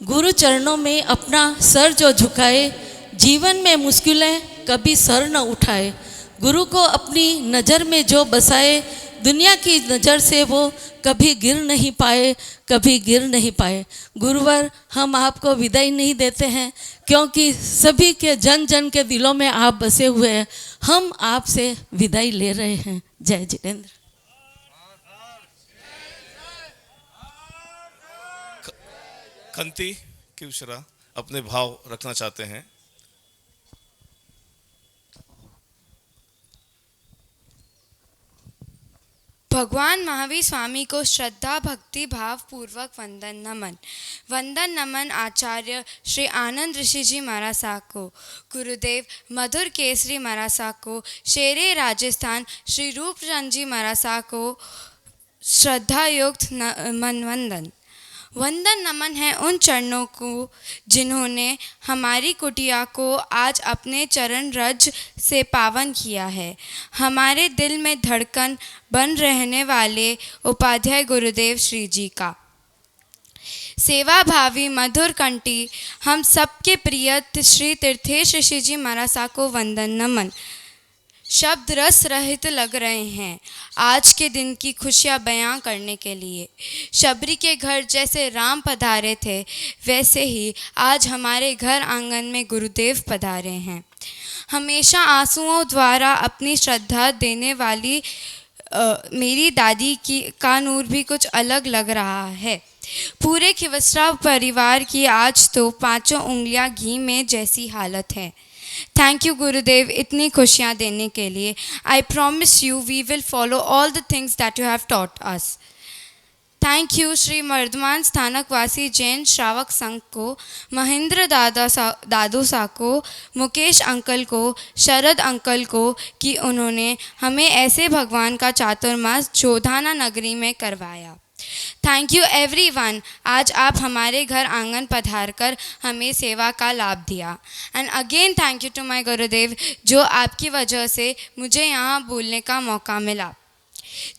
गुरु चरणों में अपना सर जो झुकाए, जीवन में मुश्किलें कभी सर न उठाए। गुरु को अपनी नज़र में जो बसाए, दुनिया की नज़र से वो कभी गिर नहीं पाए, कभी गिर नहीं पाए। गुरुवर, हम आपको विदाई नहीं देते हैं क्योंकि सभी के जन जन के दिलों में आप बसे हुए हैं। हम आपसे विदाई ले रहे हैं। जय जितेंद्र। खंती किवशरा अपने भाव रखना चाहते हैं। भगवान महावीर स्वामी को श्रद्धा भक्ति भाव पूर्वक वंदन नमन। वंदन नमन आचार्य श्री आनंद ऋषि जी महाराज साहब को, गुरुदेव मधुर केसरी महाराज साहब को, शेरे राजस्थान श्री रूपचंद जी महाराज साहब को श्रद्धा युक्त मन वंदन। वंदन नमन है उन चरणों को जिन्होंने हमारी कुटिया को आज अपने चरण रज से पावन किया है। हमारे दिल में धड़कन बन रहने वाले उपाध्याय गुरुदेव श्री जी का सेवा भावी मधुर कंठी हम सबके प्रिय श्री तीर्थेश ऋषि जी महाराज साहब को वंदन नमन। शब्द रस रहित लग रहे हैं आज के दिन की खुशियाँ बयां करने के लिए। शबरी के घर जैसे राम पधारे थे, वैसे ही आज हमारे घर आंगन में गुरुदेव पधारे हैं। हमेशा आंसुओं द्वारा अपनी श्रद्धा देने वाली मेरी दादी की का नूर भी कुछ अलग लग रहा है। पूरे खिवसरा परिवार की आज तो पांचों उंगलियां घी में जैसी हालत है। थैंक यू गुरुदेव इतनी खुशियाँ देने के लिए। I promise you we will follow all the things that you have taught us. Thank you Shri Vardhman Sthanakvasi Jain Shravak Sangh को, महेंद्र दादू सा को, मुकेश अंकल को, शरद अंकल को कि उन्होंने हमें ऐसे भगवान का चातुर्मास जोधाना नगरी में करवाया। थैंक यू एवरीवन, आज आप हमारे घर आंगन पधार कर हमें सेवा का लाभ दिया। And again thank you to my gurudev, जो आपकी वजह से मुझे यहाँ बोलने का मौका मिला।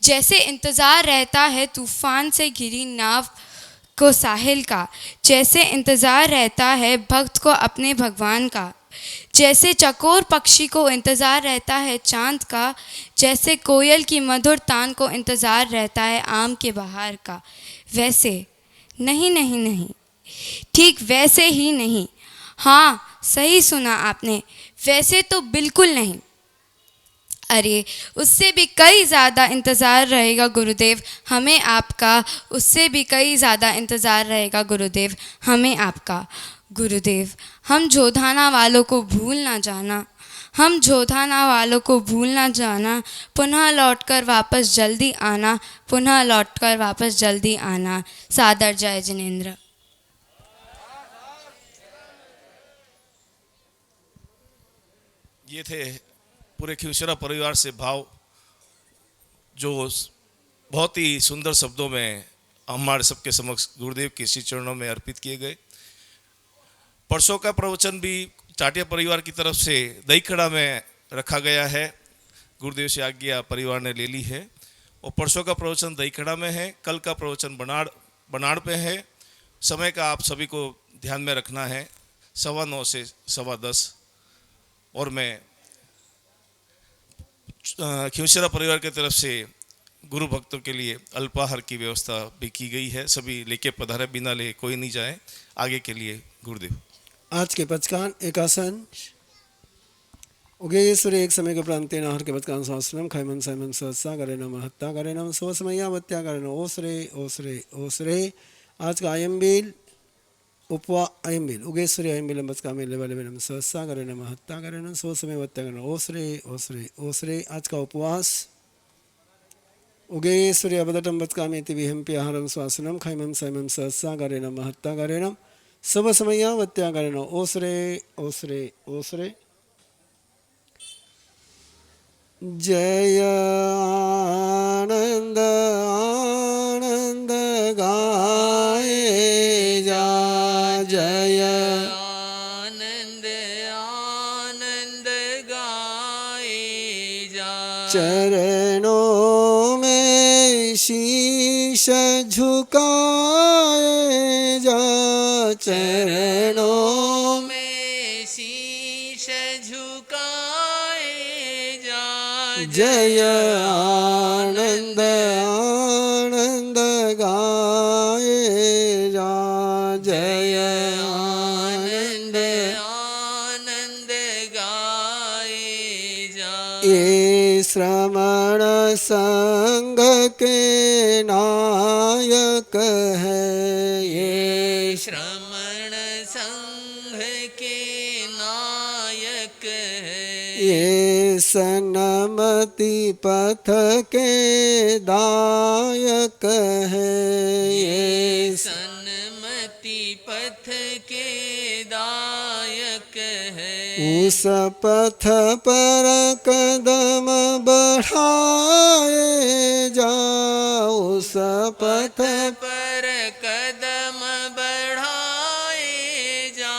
जैसे इंतज़ार रहता है तूफ़ान से घिरी नाव को साहिल का, जैसे इंतज़ार रहता है भक्त को अपने भगवान का, जैसे चकोर पक्षी को इंतज़ार रहता है चाँद का, जैसे कोयल की मधुर तान को इंतज़ार रहता है आम के बहार का, वैसे नहीं नहीं नहीं, ठीक वैसे ही नहीं। हाँ सही सुना आपने, वैसे तो बिल्कुल नहीं। अरे उससे भी कई ज़्यादा इंतज़ार रहेगा गुरुदेव हमें आपका, उससे भी कई ज़्यादा इंतज़ार रहेगा गुरुदेव हमें आपका। गुरुदेव हम जोधाना वालों को भूल ना जाना, हम जोधाना वालों को भूल ना जाना, पुनः लौटकर वापस जल्दी आना, पुनः लौटकर वापस जल्दी आना। सादर जय जिनेंद्र। ये थे पूरे खिवसरा परिवार से भाव जो बहुत ही सुंदर शब्दों में हमारे सबके समक्ष गुरुदेव के श्री चरणों में अर्पित किए गए। परसों का प्रवचन भी चाटिया परिवार की तरफ से दहीखड़ा में रखा गया है। गुरुदेव से आज्ञा परिवार ने ले ली है और परसों का प्रवचन दहीखड़ा में है, कल का प्रवचन बनाड़ पे है। समय का आप सभी को ध्यान में रखना है, 9:15 से 10:15। और मैं खिवसरा परिवार की तरफ से गुरु भक्तों के लिए अल्पाहार की व्यवस्था भी की गई है। सभी लेके पधारे, बिना ले कोई नहीं जाए आगे के लिए। गुरुदेव। आज के पचकान एकासन उगेश्वर एक समय के प्रांते नाहर के पचकान सहस्रम खैमन सैमन सहसा करे नम हत्ता करे नम सो समया वत्या करे न ओसरे ओसरे ओसरे। आज का आयम्बिल उपवा आयम्बिल उगेश्वरी आयम्बिल बचका में लेवल नम सहसा करे नम हत्ता करे न सो समय वत्या करे ओसरे ओसरे ओसरे। आज का उपवास उगेश्वरी अबदटम बचका में तिविहम्पि आहारम स्वासनम खैमम सैमम सहसा करे नम हत्ता करे नम सब समया वत्या करे न ओसरे ओसरे ओसरे। जय आनंद आनंद गाए जा, जय आनंद आनंद गाए जा। चरणों में शीश झुकाए जा, चरणों में शीश झुकाए जा। जय आनंद आनंद गाए जा, जय आनंद आनंद गाए जा। ये श्रमण संग के नायक है, ये श्रमण संघ के नायक है। ये सन्मति पथ के दायक है, ये सन्मति पथ के दायक है। उस पथ पर कदम बढ़ाए जा, उस पथ पर कदम बढ़ाए जा।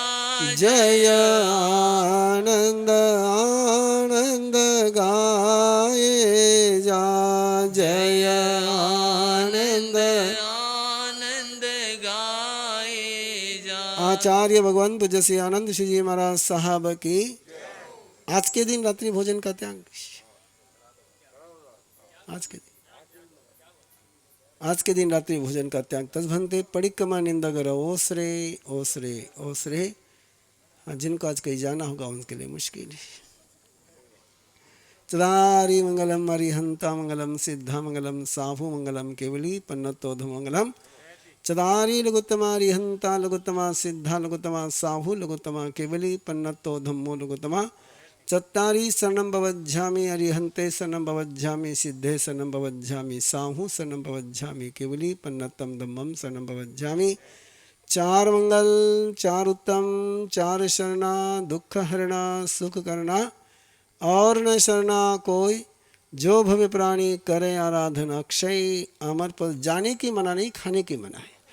जय आनंद आनंद गाए जा, जय आनंद आनंद गाए जा। आचार्य भगवान पूज्य श्री आनंद श्री जी महाराज साहब की आज के दिन रात्रि भोजन का त्याग। आज के दिन रात्रि भोजन का त्याग तजभंते पड़िक्कमा निंदगर ओसरे ओसरे ओसरे। जिनको आज कहीं जाना होगा उनके लिए मुश्किल है। चदारी मंगलम अरिहंता मंगलम सिद्धा मंगलम साहु मंगलम केवली पन्नतोध मंगलम। चदारी लघुत्तमा अरिहंता लघुत्तमा सिद्धा लघुत्तमा साहु लघुत्तमा केवली पन्नतो धम्मो लघुत्तमा। चत्तारी शरणं भवज्झामि अरिहंते शरणं भवज्झामि सिद्धे शरणं भवज्झामि साहु शरणं भवज्झामि केवली पन्नतम धम्मम शरणं भवज्झामि। चार मंगल चार उत्तम चार शरणा दुख हरणा सुख करना और न शरणा कोई। जो भव्य प्राणी करे आराधना अक्षय। अमर पद जाने की मना नहीं, खाने की मना है।